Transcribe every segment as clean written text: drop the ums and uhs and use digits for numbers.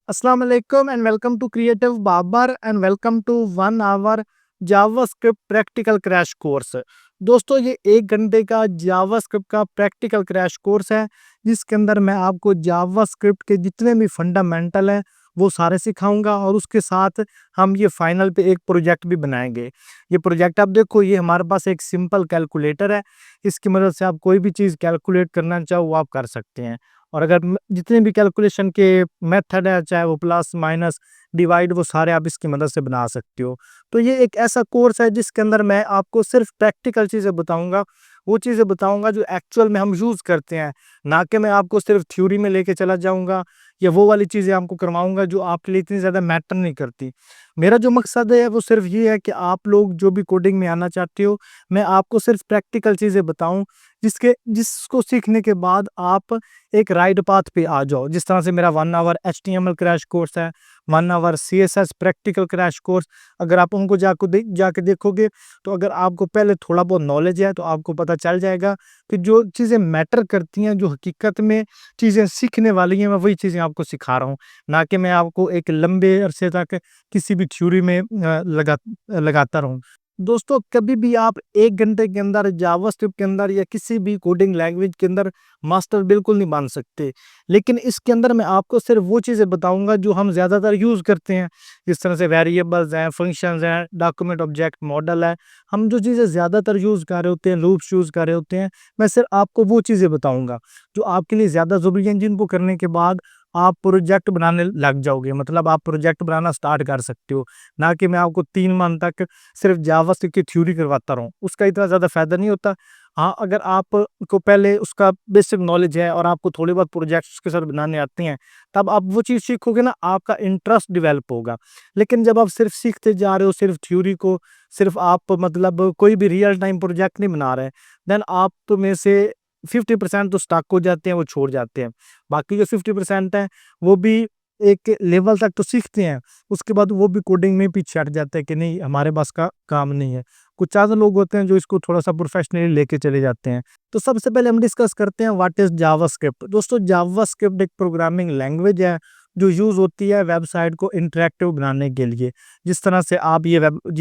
Assalamu alaikum and welcome to Creative Babar and welcome to 1 hour JavaScript practical crash course. दोस्तों ये 1 घंटे का JavaScript का practical crash course है जिसके अंदर मैं आपको जावास्क्रिप्ट के जितने भी फंडामेंटल हैं वो सारे सिखाऊंगा और उसके साथ हम ये फाइनल पे एक प्रोजेक्ट भी बनाएंगे। ये प्रोजेक्ट आप देखो, ये हमारे पास एक सिंपल कैलकुलेटर है। इसकी मदद से आप कोई भी चीज़ कैलकुलेट करना चाहो वो आप कर सकते हैं। और अगर जितने भी कैलकुलेशन के मेथड है, चाहे वो प्लस माइनस डिवाइड, वो सारे आप इसकी मदद से बना सकते हो। तो ये एक ऐसा कोर्स है जिसके अंदर मैं आपको सिर्फ प्रैक्टिकल चीज़ें बताऊंगा, वो चीज़ें बताऊंगा जो एक्चुअल में हम यूज़ करते हैं, ना कि मैं आपको सिर्फ थ्योरी में लेके चला जाऊंगा या वो वाली चीज़ें आपको करवाऊंगा जो आपके लिए इतनी ज़्यादा मैटर नहीं करती। मेरा जो मकसद है वो सिर्फ ये है कि आप लोग जो भी कोडिंग में आना चाहते हो, मैं आपको सिर्फ प्रैक्टिकल चीज़ें बताऊं जिसको सीखने के बाद आप एक राइट पाथ पे आ जाओ। जिस तरह से मेरा 1 आवर HTML क्रैश कोर्स है, 1 hour CSS practical crash course. अगर आप उनको जाके देखोगे तो अगर आपको पहले थोड़ा बहुत नॉलेज है तो आपको पता चल जाएगा कि जो चीज़ें मैटर करती हैं, जो हकीकत में चीज़ें सीखने वाली हैं, मैं वही चीज़ें आपको सिखा रहा हूँ, ना कि मैं आपको एक लंबे अरसे तक किसी भी थ्योरी में लगाता रहूँ। दोस्तों कभी भी आप 1 घंटे के अंदर जावास्क्रिप्ट के अंदर या किसी भी कोडिंग लैंग्वेज के अंदर मास्टर बिल्कुल नहीं बन सकते। लेकिन इसके अंदर मैं आपको सिर्फ वो चीज़ें बताऊंगा जो हम ज़्यादातर यूज़ करते हैं। जिस तरह से वेरिएबल्स हैं, फंक्शंस हैं, डॉक्यूमेंट ऑब्जेक्ट मॉडल है, हम जो चीज़ें ज़्यादातर यूज़ कर रहे होते हैं, लूप्स यूज़ कर रहे होते हैं, मैं सिर्फ आपको वो चीज़ें बताऊंगा जो आपके लिए ज़्यादा ज़रूरी हैं, जिनको करने के बाद आप प्रोजेक्ट बनाने लग जाओगे। मतलब आप प्रोजेक्ट बनाना स्टार्ट कर सकते हो, ना कि मैं आपको 3 मंथ तक सिर्फ जावास्क्रिप्ट की थ्योरी करवाता रहूँ, उसका इतना ज़्यादा फ़ायदा नहीं होता। हाँ, अगर आपको पहले उसका बेसिक नॉलेज है और आपको थोड़े बहुत प्रोजेक्ट्स के साथ बनाने आते हैं, तब आप वो चीज़ सीखोगे ना, आपका इंटरेस्ट डेवलप होगा। लेकिन जब आप सिर्फ सीखते जा रहे हो सिर्फ थ्योरी को, सिर्फ आप मतलब कोई भी रियल टाइम प्रोजेक्ट नहीं बना रहे, देन आप तो में से 50% तो स्टक हो जाते हैं, वो छोड़ जाते हैं। बाकी जो 50% है वो भी एक लेवल तक तो सीखते हैं, उसके बाद वो भी कोडिंग में पीछे हट जाते हैं कि नहीं हमारे पास का काम नहीं है। कुछ ज़्यादा लोग होते हैं जो इसको थोड़ा-सा प्रोफेशनली लेके चले जाते हैं। तो सबसे पहले हम डिस्कस करते हैं व्हाट इज़ जावास्क्रिप्ट। दोस्तों जावास्क्रिप्ट एक प्रोग्रामिंग लैंग्वेज है जो यूज़ होती है वेबसाइट को इंटरैक्टिव बनाने के लिए। जिस तरह से आप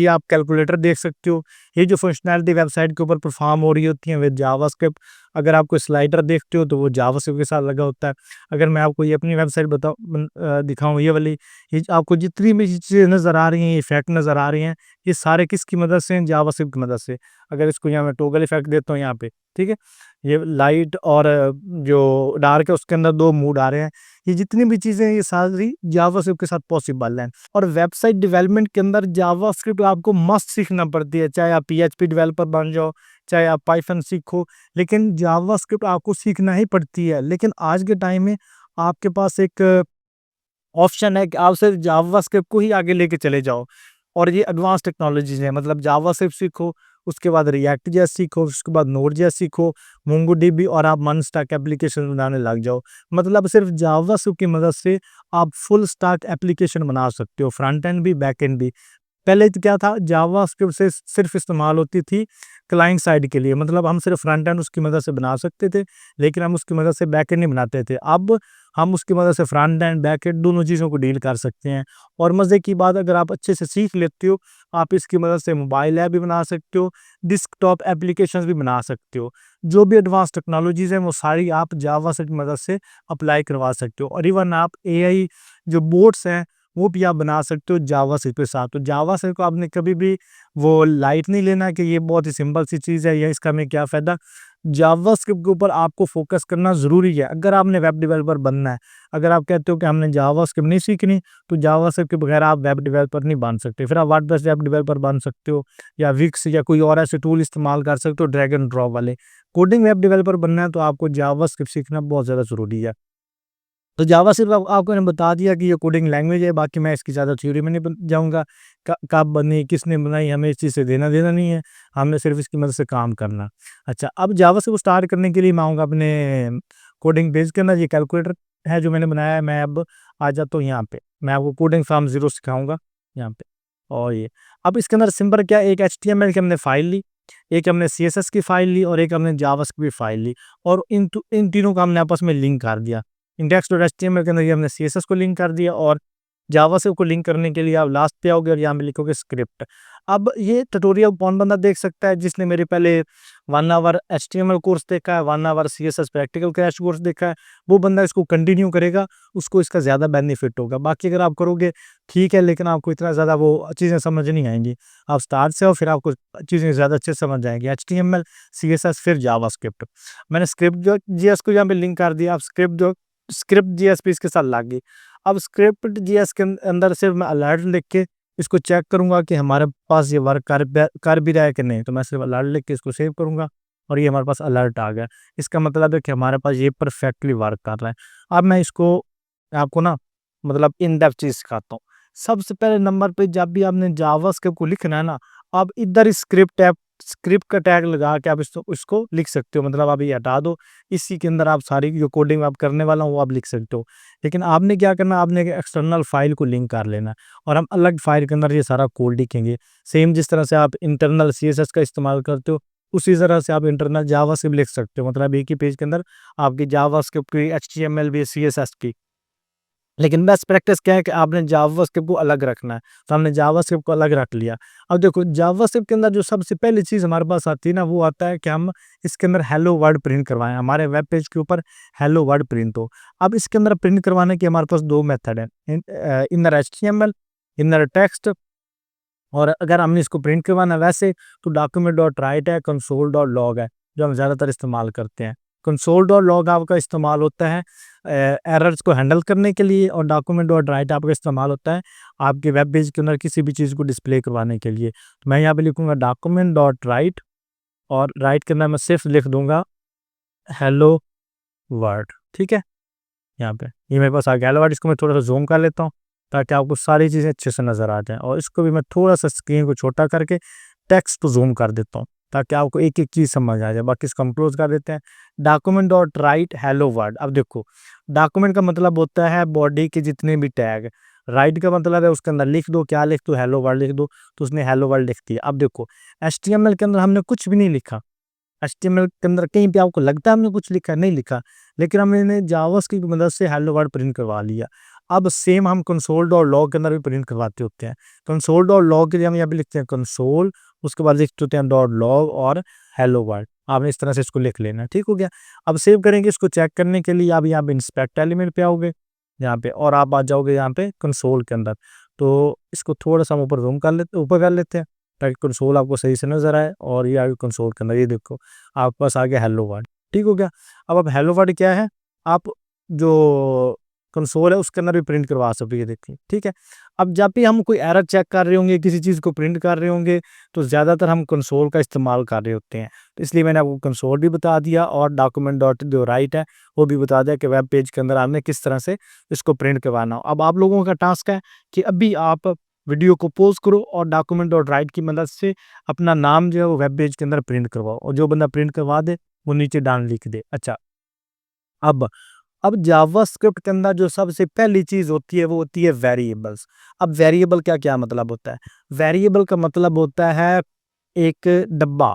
आप कैलकुलेटर देख सकते हो, ये जो फंक्शनैलिटी वेबसाइट के ऊपर परफॉर्म हो रही होती है विद जावास्क्रिप्ट। अगर आप कोई स्लाइडर देखते हो तो वो जावास्क्रिप्ट के साथ लगा होता है। अगर मैं आपको ये अपनी वेबसाइट दिखाऊँ, ये वाली, ये आपको जितनी भी चीज़ें नज़र आ रही हैं, इफ़ेक्ट नज़र आ रहे हैं, ये सारे किसकी मदद से हैं? जावास्क्रिप्ट की मदद से। अगर इसको यहाँ मैं टॉगल इफ़ेक्ट देता हूँ यहाँ पे, ठीक है? ये लाइट और जो डार्क है उसके अंदर 2 मूड आ रहे हैं। ये जितनी भी चीज़ें हैं ये सारी जावास्क्रिप्ट के साथ पॉसिबल हैं। और वेबसाइट डेवलपमेंट के अंदर जावास्क्रिप्ट आपको मस्ट सीखना पड़ती है, चाहे आप PHP डेवलपर बन जाओ, चाहे आप पाइथन सीखो, लेकिन जावास्क्रिप्ट आपको सीखना ही पड़ती है। लेकिन आज के टाइम में आपके पास एक ऑप्शन है कि आप सिर्फ जावास्क्रिप्ट को ही आगे लेके चले जाओ और ये एडवांस टेक्नोलॉजीज़ हैं। मतलब जावास्क्रिप्ट सीखो, उसके बाद रिएक्ट जेएस सीखो, उसके बाद नोड जेएस सीखो, मोंगोडीबी, और आप मन स्टैक एप्लीकेशन बनाने लग जाओ। मतलब सिर्फ जावास्क्रिप्ट की मदद से आप फुल स्टैक एप्लीकेशन बना सकते हो, फ्रंट एंड भी, बैक एंड भी। पहले तो क्या था, जावास्क्रिप्ट से सिर्फ इस्तेमाल होती थी क्लाइंट साइड के लिए, मतलब हम सिर्फ फ्रंट एंड उसकी मदद से बना सकते थे, लेकिन हम उसकी मदद से बैक एंड नहीं बनाते थे। अब हम उसकी मदद से फ्रंट एंड, बैक एंड दोनों चीज़ों को डील कर सकते हैं। और मज़े की बात, अगर आप अच्छे से सीख लेते हो, आप इसकी मदद से मोबाइल ऐप भी बना सकते हो, डेस्कटॉप एप्लीकेशंस भी बना सकते हो। जो भी एडवांस टेक्नोलॉजीज़ हैं वो सारी आप जावास्क्रिप्ट की मदद से अप्लाई करवा सकते हो। और इवन आप एआई जो बोट्स हैं वो भी आप बना सकते हो जावास्क्रिप्ट के साथ। तो जावास्क्रिप्ट को आपने कभी भी वो लाइट नहीं लेना कि ये बहुत ही सिंपल सी चीज़ है या इसका हमें क्या फ़ायदा। जावास्क्रिप्ट के ऊपर आपको फ़ोकस करना ज़रूरी है अगर आपने वेब डेवलपर बनना है। अगर आप कहते हो कि हमने जावास्क्रिप्ट नहीं सीखनी, तो जावास्क्रिप्ट के बगैर आप वेब डेवलपर नहीं बन सकते। फिर आप वर्डप्रेस वेब डेवलपर बन सकते हो या विक्स या कोई और ऐसे टूल इस्तेमाल कर सकते हो ड्रैग एंड ड्रॉप वाले। कोडिंग वेब डेवलपर बनना है तो आपको जावास्क्रिप्ट सीखना बहुत ज़्यादा ज़रूरी है। तो जावास्क्रिप्ट आपको मैंने बता दिया कि ये कोडिंग लैंग्वेज है, बाकी मैं इसकी ज़्यादा थ्योरी में नहीं जाऊँगा। कब बनी, किसने बनाई, हमें इस चीज़ से देना देना नहीं है, हमने सिर्फ इसकी मदद से काम करना। अच्छा, अब जावास्क्रिप्ट स्टार्ट करने के लिए मैं आऊँगा अपने कोडिंग पेज के अंदर। ये कैलकुलेटर है जो मैंने बनाया है, मैं अब आ जाता हूँ यहाँ पे। मैं आपको कोडिंग फ्रॉम ज़ीरो सिखाऊँगा यहाँ पे। और ये अब इसके अंदर सिंपल क्या, एक HTML की हमने फ़ाइल ली, एक हमने CSS की फ़ाइल ली और एक हमने जावास्क्रिप्ट की फ़ाइल ली, और इन तीनों को हमने आपस में लिंक कर दिया। index.html के अंदर ये हमने CSS को लिंक कर दिया, और जावास्क्रिप्ट को लिंक करने के लिए आप लास्ट पे आओगे और यहाँ पे लिखोगे स्क्रिप्ट। अब ये ट्यूटोरियल कौन बंदा देख सकता है? जिसने मेरे पहले 1 आवर HTML कोर्स देखा है, 1 hour CSS practical crash course देखा है, वो बंदा इसको कंटिन्यू करेगा, उसको इसका ज़्यादा बेनिफिट होगा। बाकी अगर आप करोगे ठीक है, लेकिन आपको इतना ज़्यादा वो चीज़ें समझ नहीं आएँगी। आप स्टार्ट से हो, फिर आपको चीज़ें ज़्यादा अच्छे से समझ आएँगी। HTML, CSS फिर जावास्क्रिप्ट। मैंने स्क्रिप्ट जो जीएस को यहाँ पे लिंक कर दिया, आप स्क्रिप्ट जीएस पे इसके साथ लागे। अब स्क्रिप्ट जीएस के अंदर सिर्फ मैं अलर्ट लिख के इसको चेक करूंगा कि हमारे पास ये वर्क कर भी रहा है कि नहीं। तो मैं सिर्फ अलर्ट लिख के इसको सेव करूंगा और ये हमारे पास अलर्ट आ गया। इसका मतलब है कि हमारे पास ये परफेक्टली वर्क कर रहा है। अब मैं इसको आपको ना मतलब इन डेप्थ चीज सिखाता हूँ। सबसे पहले नंबर पे जब भी आपने जावास्क्रिप्ट को लिखना है ना, आप इधर स्क्रिप्ट का टैग लगा के आप इसको लिख सकते हो। मतलब आप ये हटा दो, इसी के अंदर आप सारी जो कोडिंग आप करने वाला हूँ वो आप लिख सकते हो। लेकिन आपने क्या करना, आपने एक एक्सटर्नल फाइल को लिंक कर लेना है और हम अलग फाइल के अंदर ये सारा कोड लिखेंगे। सेम जिस तरह से आप इंटरनल CSS का इस्तेमाल करते हो, उसी तरह से आप इंटरनल जावास्क्रिप्ट लिख सकते हो। मतलब एक ही पेज के अंदर आपकी जावास्क्रिप्ट की, HTML भी, CSS की। लेकिन बेस्ट प्रैक्टिस क्या है कि आपने जावास्क्रिप्ट को अलग रखना है। तो हमने जावास्क्रिप्ट को अलग रख लिया। अब देखो जावास्क्रिप्ट के अंदर जो सबसे पहली चीज़ हमारे पास आती है ना, वो आता है कि हम इसके अंदर हेलो वर्ल्ड प्रिंट करवाएं, हमारे वेब पेज के ऊपर हेलो वर्ल्ड प्रिंट हो। अब इसके अंदर प्रिंट करवाने के हमारे पास दो मेथड है, इनर HTML, इनर टेक्स्ट। और अगर हमने इसको प्रिंट करवाना वैसे तो document.write है, console.log है, जो हम ज़्यादातर इस्तेमाल करते हैं। console.log आपका इस्तेमाल होता है एरर्स को हैंडल करने के लिए, और document.write आपका इस्तेमाल होता है आपके वेब पेज के अंदर किसी भी चीज़ को डिस्प्ले करवाने के लिए। तो मैं यहाँ पे लिखूंगा document.write, और राइट के अंदर मैं सिर्फ लिख दूंगा हेलो वर्ल्ड। ठीक है, यहाँ पे ये मेरे पास आ गया हेलो वर्ल्ड। इसको मैं थोड़ा सा जूम कर लेता हूँ ताकि आपको सारी चीज़ें अच्छे से नज़र आ जाएँ, और इसको भी मैं थोड़ा सा स्क्रीन को छोटा करके टेक्स्ट को जूम कर देता हूँ ताकि आपको एक एक चीज़ समझ आ जाए। बाकी इसको हम क्लोज कर देते हैं। document.write hello world. अब देखो, डॉक्यूमेंट का मतलब होता है बॉडी के जितने भी टैग, राइट का मतलब है उसके अंदर लिख दो, क्या लिख दो, हेलो वर्ल्ड लिख दो। तो उसने हेलो वर्ल्ड लिख दिया। अब देखो HTML के अंदर हमने कुछ भी नहीं लिखा, HTML के अंदर कहीं पे आपको लगता है हमने कुछ लिखा, नहीं लिखा, लेकिन हमने जावास्क्रिप्ट की मदद से हेलो वर्ल्ड प्रिंट करवा लिया। अब सेम हम console.log के अंदर भी प्रिंट करवाते होते हैं। console.log के लिए हम यहाँ पे लिखते हैं कंसोल, उसके बाद लिखते होते हैं .log और हेलो वर्ल्ड। आपने इस तरह से इसको लिख लेना, ठीक हो गया। अब सेव करेंगे, इसको चेक करने के लिए आप यहाँ पे इंस्पेक्ट एलिमेंट पे आओगे यहाँ पे, और आप आ जाओगे यहाँ पे कंसोल के अंदर। तो इसको थोड़ा सा हम ऊपर कर लेते हैं ताकि कंसोल आपको सही से नजर आए। और ये आगे कंसोल के अंदर ये देखो आपके पास आ गया हेलो वर्ल्ड, ठीक हो गया। अब हेलो वर्ल्ड क्या है, आप जो कंसोल है उसके अंदर भी प्रिंट करवा सकते हो, ये देखिए, ठीक है। अब जब भी हम कोई एरर चेक कर रहे होंगे, किसी चीज़ को प्रिंट कर रहे होंगे, तो ज़्यादातर हम कंसोल का इस्तेमाल कर रहे होते हैं। तो इसलिए मैंने आपको कंसोल भी बता दिया और डॉक्यूमेंट डॉट जो राइट है वो भी बता दिया कि वेब पेज के अंदर आपने किस तरह से इसको प्रिंट करवाना हो। अब आप लोगों का टास्क है कि अभी आप वीडियो को पॉज करो और डॉक्यूमेंट डॉट राइट की मदद से अपना नाम जो है वो वेब पेज के अंदर प्रिंट करवाओ, और जो बंदा प्रिंट करवा दे वो नीचे डान लिख दे। अच्छा, अब अब जावास्क्रिप्ट के अंदर जो सबसे पहली चीज होती है वो होती है वेरिएबल्स। अब वेरिएबल का क्या मतलब होता है? वेरिएबल का मतलब होता है एक डब्बा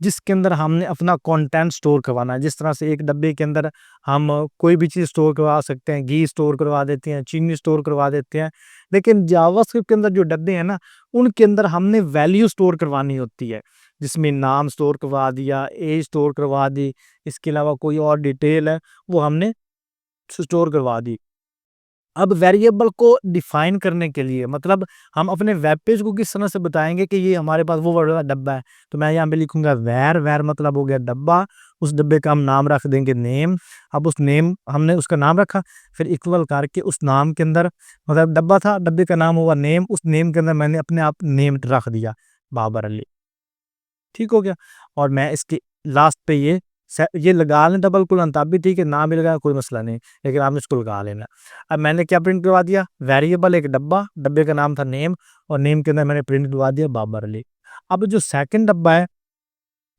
जिसके अंदर हमने अपना कंटेंट स्टोर करवाना है। जिस तरह से एक डब्बे के अंदर हम कोई भी चीज़ स्टोर करवा सकते हैं, घी स्टोर करवा देते हैं, चीनी स्टोर करवा देते हैं। लेकिन जावास्क्रिप्ट के अंदर जो डब्बे हैं ना, उनके अंदर हमने वैल्यू स्टोर करवानी होती है, जिसमें नाम स्टोर करवा दिया, एज स्टोर करवा दी, इसके अलावा कोई और डिटेल है वो हमने स्टोर करवा दी। अब वेरिएबल को डिफाइन करने के लिए मतलब हम अपने वेब पेज को किस तरह से बताएंगे कि ये हमारे पास वो वाला डब्बा है, तो मैं यहाँ पे लिखूंगा वेर मतलब हो गया डब्बा। उस डब्बे का हम नाम रख देंगे नेम। अब उस नेम हमने उसका नाम रखा, फिर इक्वल करके उस नाम के अंदर मतलब डब्बा था, डब्बे का नाम हुआ नेम, उस नेम के अंदर मैंने अपने आप नेम रख दिया बाबर अली, ठीक हो गया। और मैं इसके लास्ट पे ये लगा लें डबल कोलन तब भी ठीक है, ना भी लगाया कोई मसला नहीं, लेकिन आपने इसको लगा लेना। अब मैंने क्या प्रिंट करवा दिया, वेरिएबल एक डब्बा, डब्बे का नाम था नेम, और नेम के अंदर मैंने प्रिंट करवा दिया बाबर अली। अब जो सेकंड डब्बा है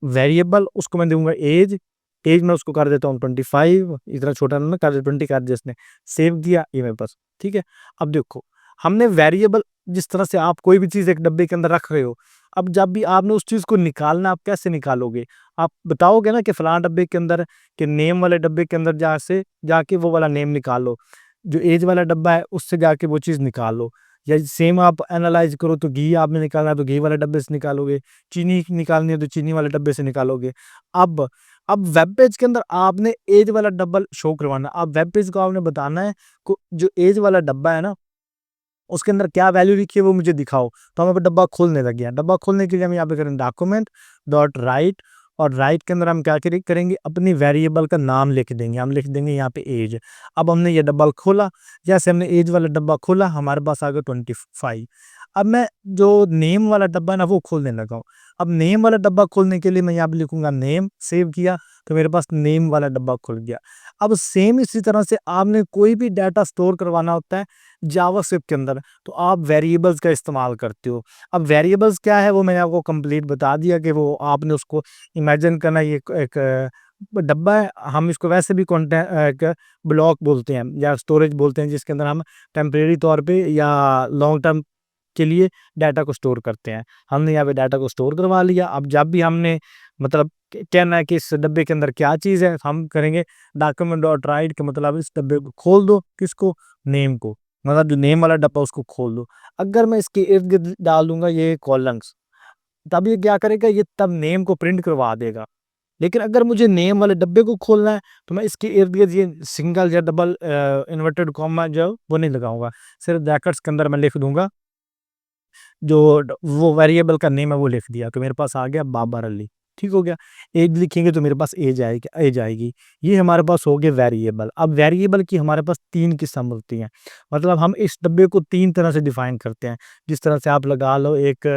वेरिएबल, उसको मैं दूंगा एज। एज में उसको कर देता हूँ 25, इतना छोटा ना कर दे 20 कर दिया, इसने सेव किया, ये मेरे पास ठीक है। अब देखो हमने वेरिएबल जिस तरह से आप कोई भी चीज़ एक डब्बे के अंदर रख रहे हो, अब जब भी आपने उस चीज़ को निकालना, आप कैसे निकालोगे? आप बताओगे ना कि फलां डब्बे के अंदर, कि नेम वाले डब्बे के अंदर जाके वो वाला नेम निकालो, जो एज वाला डब्बा है उससे जाके वो चीज़ निकालो। या सेम आप एनालाइज़ करो, तो घी आपने निकालना है तो घी वाले डब्बे से निकालोगे, चीनी निकालनी है तो चीनी वाले डब्बे से निकालोगे। अब अब वेब पेज के अंदर आपने एज वाला डब्बा शो करवाना है। अब वेब पेज को आपने बताना है को जो एज वाला डब्बा है ना, उसके अंदर क्या वैल्यू लिखी है वो मुझे दिखाओ। तो हम अब डब्बा खोलने लगे हैं। डब्बा खोलने के लिए हम यहाँ पे करेंगे डॉक्यूमेंट डॉट राइट, और राइट के अंदर हम क्या करेंगे, अपनी वेरिएबल का नाम लिख देंगे। हम लिख देंगे यहाँ पे एज। अब हमने ये डब्बा खोला, जैसे हमने एज वाला डब्बा खोला, हमारे पास आ गया 25। अब मैं जो नेम वाला डब्बा है ना वो खोलने लगा हूँ। अब नेम वाला डब्बा खोलने के लिए मैं यहाँ पे लिखूंगा नेम, सेव किया तो मेरे पास नेम वाला डब्बा खुल गया। अब सेम इसी तरह से आपने कोई भी डाटा स्टोर करवाना होता है जावास्क्रिप्ट के अंदर, तो आप वेरिएबल्स का इस्तेमाल करते हो। अब वेरिएबल्स क्या है वो मैंने आपको कंप्लीट बता दिया, कि वो आपने उसको इमेजिन करना, ये एक डब्बा है। हम इसको वैसे भी एक ब्लॉक बोलते हैं या स्टोरेज बोलते हैं, जिसके अंदर हम टेम्परेरी तौर पे या लॉन्ग टर्म के लिए डाटा को स्टोर करते हैं। हमने यहाँ पे डाटा को स्टोर करवा लिया। अब जब भी हमने मतलब कहना है कि इस डब्बे के अंदर क्या चीज़ है, हम करेंगे डॉक्यूमेंट डॉट राइट, के मतलब इस डब्बे को खोल दो, किसको, नेम को, मतलब जो नेम वाला डब्बा उसको खोल दो। अगर मैं इसके इर्द गिर्द डाल दूंगा ये कॉलम्स, तब ये क्या करेगा, ये तब नेम को प्रिंट करवा देगा। लेकिन अगर मुझे नेम वाले डब्बे को खोलना है तो मैं इसके इर्द गिर्द ये सिंगल या डबल इन्वर्टेड कॉमा जो वो नहीं लगाऊंगा, सिर्फ ब्रैकेट्स के अंदर मैं लिख दूंगा वो वेरिएबल का नेम है वो लिख दिया, तो मेरे पास आ गया बाबर अली। ठीक हो गया। एज लिखेंगे तो मेरे पास एज आएगी। ये हमारे पास हो गए वेरिएबल। अब वेरिएबल की हमारे पास 3 किस्म होती हैं। मतलब हम इस डब्बे को 3 तरह से डिफाइन करते हैं। जिस तरह से आप लगा लो एक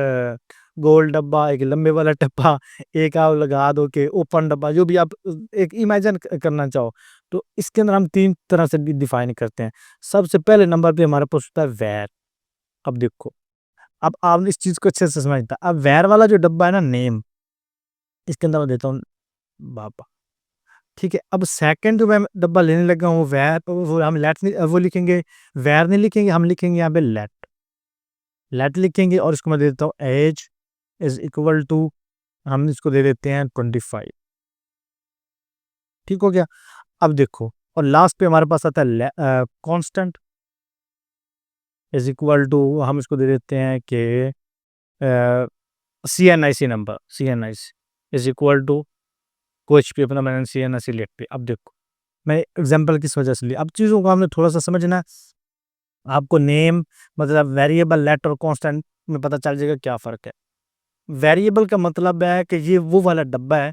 गोल डब्बा, एक लंबे वाला डब्बा, एक आप लगा दो कि ओपन डब्बा, जो भी आप एक इमेजिन करना चाहो। तो इसके अंदर हम 3 तरह से डिफाइन करते हैं। सबसे पहले नंबर पे हमारे पास होता है वेर। अब देखो, अब आपने इस चीज़ को अच्छे से समझना। अब वैर वाला जो डब्बा है ना, नेम, इसके अंदर मैं देता हूँ बाबा। ठीक है। अब सेकंड जो मैं डब्बा लेने लगा हूँ वैर, तो वो हम लेट नहीं, वो लिखेंगे, वैर नहीं लिखेंगे, हम लिखेंगे यहाँ पे लेट। लेट लिखेंगे और इसको मैं दे देता हूँ एज इज इक्वल टू, हम इसको दे देते हैं 25। ठीक हो गया। अब देखो, और लास्ट पे हमारे पास आता है कांस्टेंट इज इक्वल टू, हम इसको दे देते हैं कि CNIC number, CNIC is equal to कोच पे अपना मैंने CNIC लिख पे। अब देखो, मैं एग्जांपल किस वजह से लिया, अब चीज़ों को हमने थोड़ा-सा समझना है। आपको नेम मतलब वेरिएबल, लेट और कांस्टेंट में पता चल जाएगा क्या फ़र्क है। वेरिएबल का मतलब है कि ये वो वाला डब्बा है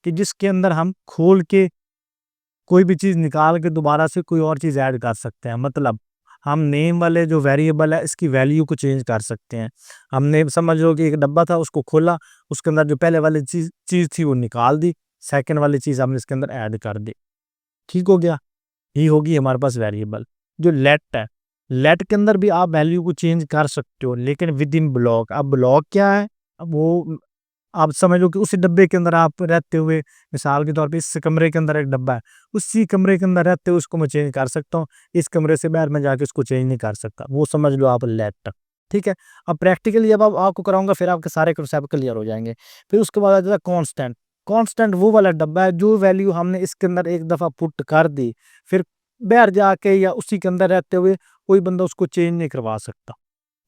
कि जिसके अंदर हम खोल के कोई भी चीज़ निकाल के दोबारा से कोई और चीज़ ऐड कर सकते हैं। मतलब हम नेम वाले जो वेरिएबल है इसकी वैल्यू को चेंज कर सकते हैं। हमने समझ लो कि एक डब्बा था, उसको खोला, उसके अंदर जो पहले वाली चीज़ थी वो निकाल दी, सेकंड वाली चीज़ हमने इसके अंदर ऐड कर दी। ठीक हो गया? ये होगी हमारे पास वेरिएबल। जो लेट है, लेट के अंदर भी आप वैल्यू को चेंज कर सकते हो, लेकिन विद इन ब्लॉक। अब ब्लॉक क्या है? अब वो आप समझ लो कि उसी डब्बे के अंदर आप रहते हुए, मिसाल के तौर पे इस कमरे के अंदर एक डब्बा है, उसी कमरे के अंदर रहते हुए उसको मैं चेंज कर सकता हूँ। इस कमरे से बाहर मैं जाके उसको चेंज नहीं कर सकता। वो समझ लो आप लेट। ठीक है? अब प्रैक्टिकली जब अब आपको कराऊँगा फिर आपके सारे कॉन्सेप्ट क्लियर हो जाएँगे। फिर उसके बाद आ जाता है कांस्टेंट। कांस्टेंट वो वाला डब्बा है जो वैल्यू हमने इसके अंदर एक दफ़ा पुट कर दी, फिर बाहर जाके या उसी के अंदर रहते हुए कोई बंदा उसको चेंज नहीं करवा सकता।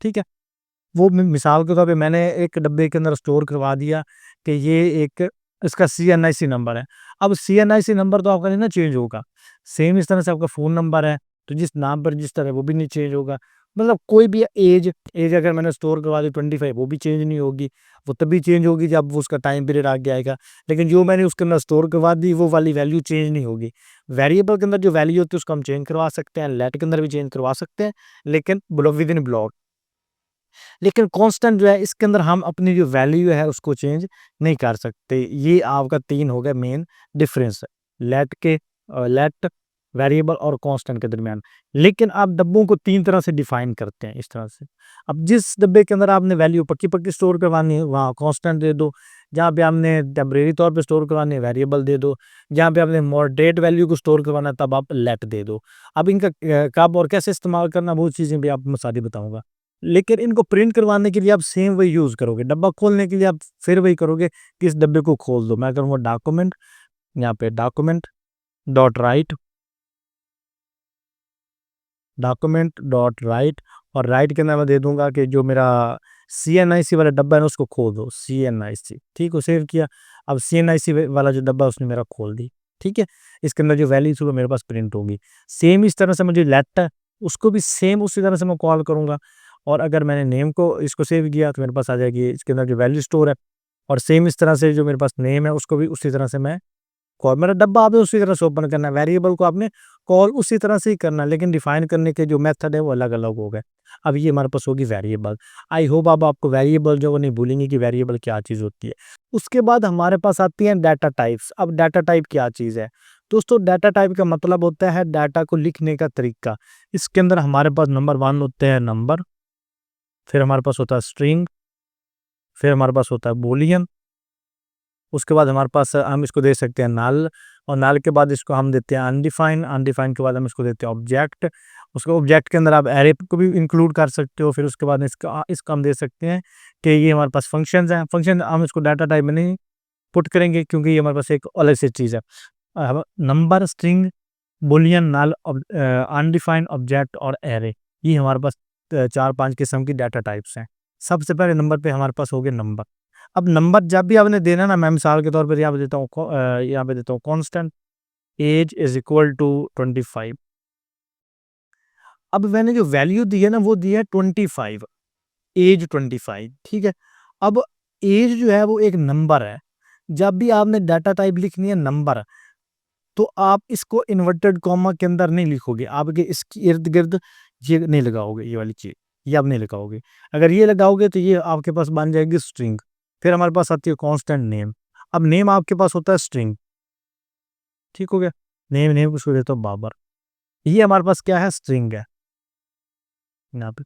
ठीक है? वो मिसाल के तौर पे मैंने एक डब्बे के अंदर स्टोर करवा दिया कि ये एक इसका CNIC नंबर है। अब CNIC नंबर तो आपका नहीं ना चेंज होगा। सेम इस तरह से आपका फ़ोन नंबर है, तो जिस नाम पर रजिस्टर है वो भी नहीं चेंज होगा। मतलब कोई भी एज एज अगर मैंने स्टोर करवा दी 25, वो भी चेंज नहीं होगी। वो तभी चेंज होगी जब वो उसका टाइम पीरियड आगे आएगा। लेकिन जो मैंने उसके अंदर स्टोर करवा दी वो वाली वैल्यू चेंज नहीं होगी। वेरिएबल के अंदर जो वैल्यू होती है उसको हम चेंज करवा सकते हैं, लेट के अंदर भी चेंज करवा सकते हैं, लेकिन विद इन ब्लॉक। लेकिन कांस्टेंट जो है इसके अंदर हम अपनी जो वैल्यू है उसको चेंज नहीं कर सकते। ये आपका 3 हो गया मेन डिफरेंस लेट, वेरिएबल और कांस्टेंट के दरमियान। लेकिन आप डब्बों को 3 तरह से डिफाइन करते हैं इस तरह से। अब जिस डब्बे के अंदर आपने वैल्यू पक्की-पक्की स्टोर करवानी है वहाँ कांस्टेंट दे दो। जहाँ पे आपने टेम्परेरी तौर पे स्टोर करवानी है वेरिएबल दे दो। जहाँ पे आपने मॉडरेट वैल्यू को स्टोर करवाना है तब आप लेट दे दो। अब इनका कब और कैसे इस्तेमाल करना वो चीज़ें भी आपको मैं सारी बताऊँगा। लेकिन इनको प्रिंट करवाने के लिए आप सेम वही यूज़ करोगे। डब्बा खोलने के लिए आप फिर वही करोगे कि इस डब्बे को खोल दो। मैं करूँगा डॉक्यूमेंट, यहाँ पे document dot right, document dot right, और राइट के अंदर मैं दे दूंगा कि जो मेरा CNIC वाला डब्बा है ना उसको खोल दो, CNIC। ठीक है, सेव किया। अब CNIC वाला जो डब्बा है उसने मेरा खोल दी। ठीक है, इसके अंदर जो वैल्यूज होगा मेरे पास प्रिंट होगी। सेम इस तरह से मुझे लेटर, उसको भी सेम उसी तरह से मैं कॉल करूंगा। और अगर मैंने नेम को इसको सेव किया तो मेरे पास आ जाएगी इसके अंदर जो वैल्यू स्टोर है। और सेम इस तरह से जो मेरे पास नेम है उसको भी उसी तरह से मैं कॉल, मेरा डब्बा आपने उसी तरह से ओपन करना है, वेरिएबल को आपने कॉल उसी तरह से ही करना है, लेकिन डिफाइन करने के जो मेथड है वो अलग अलग हो गए। अब ये हमारे पास होगी वेरिएबल। आई होप अब आपको वेरिएबल जो वो नहीं भूलेंगे कि वेरिएबल क्या चीज़ होती है। उसके बाद हमारे पास आती हैं डाटा टाइप्स। अब डाटा टाइप क्या चीज़ है दोस्तों? डाटा टाइप का मतलब होता है डाटा को लिखने का तरीका। इसके अंदर हमारे पास नंबर 1 होते हैं नंबर, फिर हमारे पास होता है स्ट्रिंग, फिर हमारे पास होता है बूलियन, उसके बाद हमारे पास हम इसको दे सकते हैं नल, और नल के बाद इसको हम देते हैं अनडिफाइन, अनडिफाइन के बाद हम इसको देते हैं ऑब्जेक्ट। उसको ऑब्जेक्ट के अंदर आप एरे को भी इंक्लूड कर सकते हो। फिर उसके बाद इसका हम दे सकते हैं कि ये हमारे पास फंक्शंस हैं। फंक्शन हम इसको डाटा टाइप में नहीं पुट करेंगे क्योंकि ये हमारे पास एक अलग से चीज़ है। नंबर, स्ट्रिंग, बुलियन, नल, अनडिफाइंड, ऑब्जेक्ट और एरे, ये हमारे पास 4-5 किस्म की डाटा टाइप्स हैं। सबसे पहले नंबर पे हमारे पास हो गए नंबर। अब नंबर जब भी आपने देना ना, मैं मिसाल के तौर पर यहाँ पे देता हूँ यहाँ पे देता हूँ constant age is equal to 25। अब मैंने जो वैल्यू दी है ना वो दी है 25, एज 25। ठीक है, अब एज जो है वो एक नंबर है। जब भी आपने डाटा टाइप लिखनी है नंबर, तो आप इसको इन्वर्टेड कॉमा के अंदर नहीं लिखोगे, आपके इसके इर्द गिर्द ये नहीं लगाओगे, ये वाली चीज ये आप नहीं लगाओगे। अगर ये लगाओगे तो ये आपके पास बन जाएगी स्ट्रिंग। फिर हमारे पास आती है कांस्टेंट नेम। अब नेम आपके पास होता है स्ट्रिंग। ठीक हो गया, नेम नेम उसको देता हूँ बाबर, ये हमारे पास क्या है, स्ट्रिंग है यहाँ पे।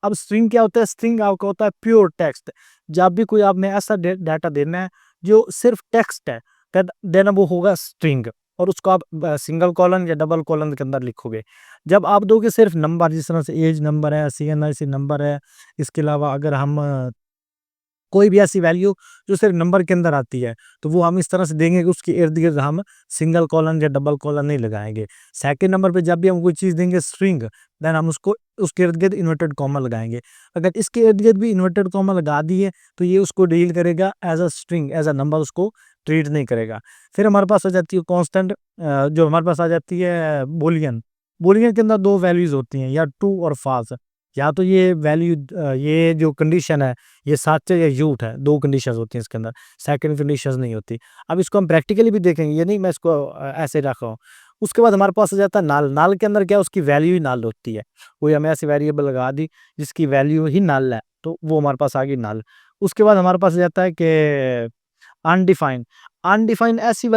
अब स्ट्रिंग क्या होता है? स्ट्रिंग आपका होता है प्योर टेक्स्ट। जब भी कोई आपने ऐसा डाटा देना है जो सिर्फ टेक्स्ट है, देना वो होगा स्ट्रिंग। और उसको आप सिंगल कॉलन या डबल कॉलन के अंदर लिखोगे। जब आप दोगे सिर्फ नंबर, जिस तरह से एज नंबर है, CNIC नंबर है, इसके अलावा अगर हम कोई भी ऐसी वैल्यू जो सिर्फ नंबर के अंदर आती है, तो वो हम इस तरह से देंगे कि उसके इर्द गिर्द हम सिंगल कॉलन या डबल कॉलन नहीं लगाएंगे। सेकंड नंबर पे जब भी हम कोई चीज़ देंगे स्ट्रिंग, देन हम उसको उसके इर्द गिर्द इन्वर्टेड कॉमा लगाएंगे। अगर इसके इर्द गिर्द भी इन्वर्टेड कॉमा लगा दिए तो ये उसको डील करेगा as a string, as a number उसको ट्रीट नहीं करेगा। फिर हमारे पास आ जाती है कॉन्स्टेंट, जो हमारे पास आ जाती है बुलियन। बुलियन के अंदर दो वैल्यूज होती हैं, या ट्रू और फॉल्स। या तो ये वैल्यू, ये जो कंडीशन है ये सच है या झूठ है, दो कंडीशंस होती हैं इसके अंदर, सेकंड कंडीशंस नहीं होती। अब इसको हम प्रैक्टिकली भी देखेंगे, ये नहीं मैं इसको ऐसे रख रहा हूँ। उसके बाद हमारे पास आ जाता है नल। नल के अंदर क्या है, उसकी वैल्यू ही नल होती है। कोई हमें ऐसी वेरिएबल लगा दी जिसकी वैल्यू ही नल है, तो वो हमारे पास आ गई नल। उसके बाद हमारे पास आ जाता है कि अनडिफाइंड। अनडिफाइंड ऐसी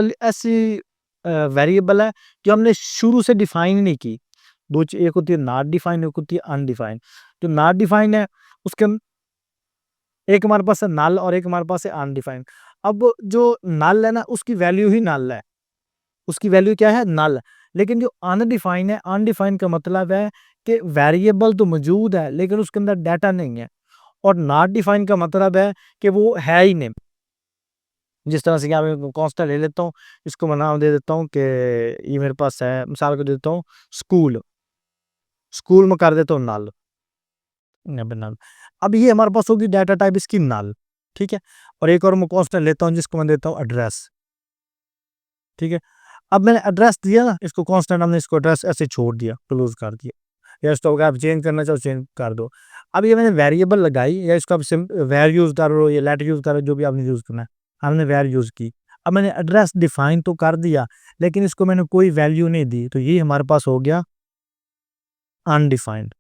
वेरिएबल है जो हमने शुरू से डिफाइन नहीं की। एक होती है नॉट डिफाइंड, एक होती है अनडिफाइंड। जो नॉट डिफाइंड है उसके एक हमारे पास है नल और एक हमारे पास है अनडिफाइंड। अब जो नल है ना उसकी वैल्यू ही नल है, उसकी वैल्यू क्या है, नल। लेकिन जो अनडिफाइंड है, अनडिफाइंड का मतलब है कि वेरिएबल तो मौजूद है लेकिन उसके अंदर डाटा नहीं है। और नॉट डिफाइंड का मतलब है कि वो है ही नहीं। जिस तरह से कि मैं कांस्टेंट ले लेता हूँ, इसको मैं नाम दे देता हूँ कि ये मेरे पास है, मिसाल को देता हूँ स्कूल। स्कूल में कर देता हूँ नल, यहाँ पे नल। अब ये हमारे पास होगी डाटा टाइप इसकी नल। ठीक है, और एक और मैं कांस्टेंट लेता हूँ जिसको मैं देता हूँ एड्रेस। ठीक है, अब मैंने एड्रेस दिया ना, इसको कांस्टेंट, हमने इसको एड्रेस ऐसे छोड़ दिया, क्लोज कर दिया। या इसको अगर आप चेंज करना चाहो चेंज कर दो। अब ये मैंने वेरिएबल लगाई, या इसको आप वैर यूज करो या लेट यूज करो, जो भी आपने यूज करना है। हमने वैर यूज की। अब मैंने एड्रेस डिफाइन तो कर दिया लेकिन इसको मैंने कोई वैल्यू नहीं दी, तो ये हमारे पास हो गया अनडिफाइंड।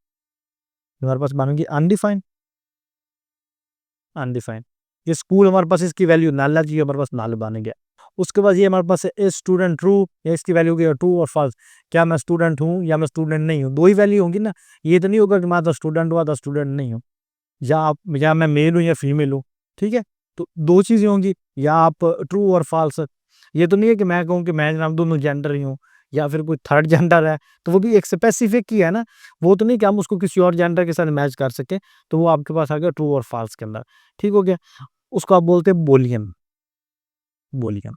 हमारे पास बन गई अनडिफाइंड, अनडिफाइंड। ये स्कूल हमारे पास इसकी वैल्यू नल है, ये हमारे पास नल बन गया। उसके बाद ये हमारे पास है इज स्टूडेंट ट्रू, या इसकी वैल्यू क्या, ट्रू और फॉल्स। क्या मैं स्टूडेंट हूँ या मैं स्टूडेंट नहीं हूँ, दो ही वैल्यू होंगी ना। ये तो नहीं होगा कि मैं तो स्टूडेंट हुआ तो स्टूडेंट नहीं हूँ, या मैं मेल हूँ या फीमेल हूँ। ठीक है, तो दो चीजें होंगी, या आप ट्रू और फॉल्स। ये तो नहीं है कि मैं कहूँ कि मैं जनाब दोनों जेंडर ही हूँ, या फिर कोई थर्ड जेंडर है, तो वो भी एक स्पेसिफिक ही है ना, वो तो नहीं कि हम उसको किसी और जेंडर के साथ मैच कर सकें, तो वो आपके पास आ गया ट्रू और फॉल्स के अंदर, ठीक हो गया? उसको आप बोलते हैं बूलियन, बूलियन,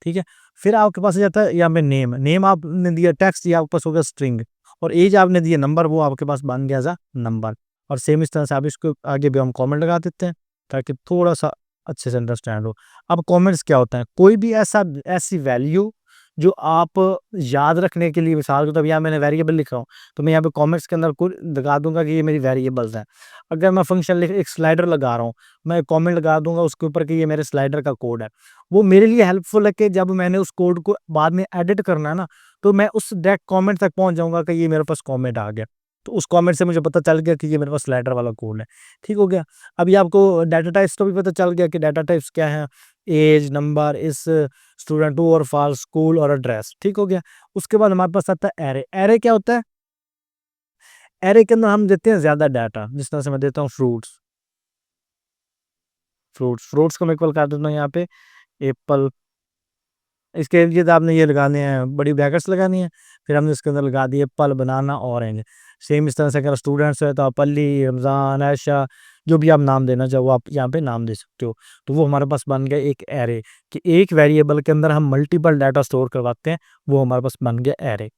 ठीक है? फिर आपके पास आ जाता है यहाँ पे नेम, नेम आपने दिया टेक्स्ट, ये आपके पास हो गया स्ट्रिंग, और एज आपने दिया नंबर, वो आपके पास बन गया एज़ नंबर। और सेम इस तरह से आप इसको आगे भी हम कमेंट लगा देते हैं, ताकि थोड़ा-सा अच्छे से अंडरस्टैंड हो। अब कमेंट्स क्या होता है? कोई भी ऐसी वैल्यू जो आप याद रखने के लिए, मिसाल के तौर पे यहाँ मैंने वेरिएबल लिखा हो, तो मैं यहाँ पे कमेंट्स के अंदर कोड लगा दूँगा कि ये मेरी वेरिएबल्स हैं। अगर मैं फंक्शन लिख एक स्लाइडर लगा रहा हूँ, मैं कमेंट लगा दूँगा उसके ऊपर कि ये मेरे स्लाइडर का कोड है। वो मेरे लिए हेल्पफुल है कि जब मैंने उस कोड को बाद में एडिट करना है ना, तो मैं उस डायरेक्ट कमेंट तक पहुँच जाऊँगा कि ये मेरे पास कमेंट आ गया। तो उस कमेंट से मुझे पता चल गया कि ये मेरे पास स्लाइडर वाला कोड है। ठीक हो गया? अभी आपको डाटा टाइप्स का भी पता चल गया कि डाटा टाइप्स क्या हैं? ऐज, नंबर, इस स्टूडेंट, ट्रू और फॉल्स, स्कूल और एड्रेस। ठीक हो गया? उसके बाद हमारे पास आता है एरे। एरे क्या होता है? एरे के अंदर हम देते हैं ज़्यादा डाटा। जिस तरह से मैं देता हूँ फ्रूट्स, फ्रूट्स को मैं इक्वल कर देता हूँ यहाँ पे एप्पल। इसके लिए तो आपने ये लगाने हैं, बड़ी ब्रैकेट्स लगानी है, फिर हमने इसके अंदर लगा दिए एप्पल, बनाना, ऑरेंज। सेम इस तरह से अगर स्टूडेंट्स है तो आप अली, रमज़ान, आयशा, जो भी आप नाम देना चाहो आप यहाँ पे नाम दे सकते हो। तो वो हमारे पास बन गया एक एरे, कि एक वेरिएबल के अंदर हम मल्टीपल डाटा स्टोर करवाते हैं, वो हमारे पास बन गया एरे।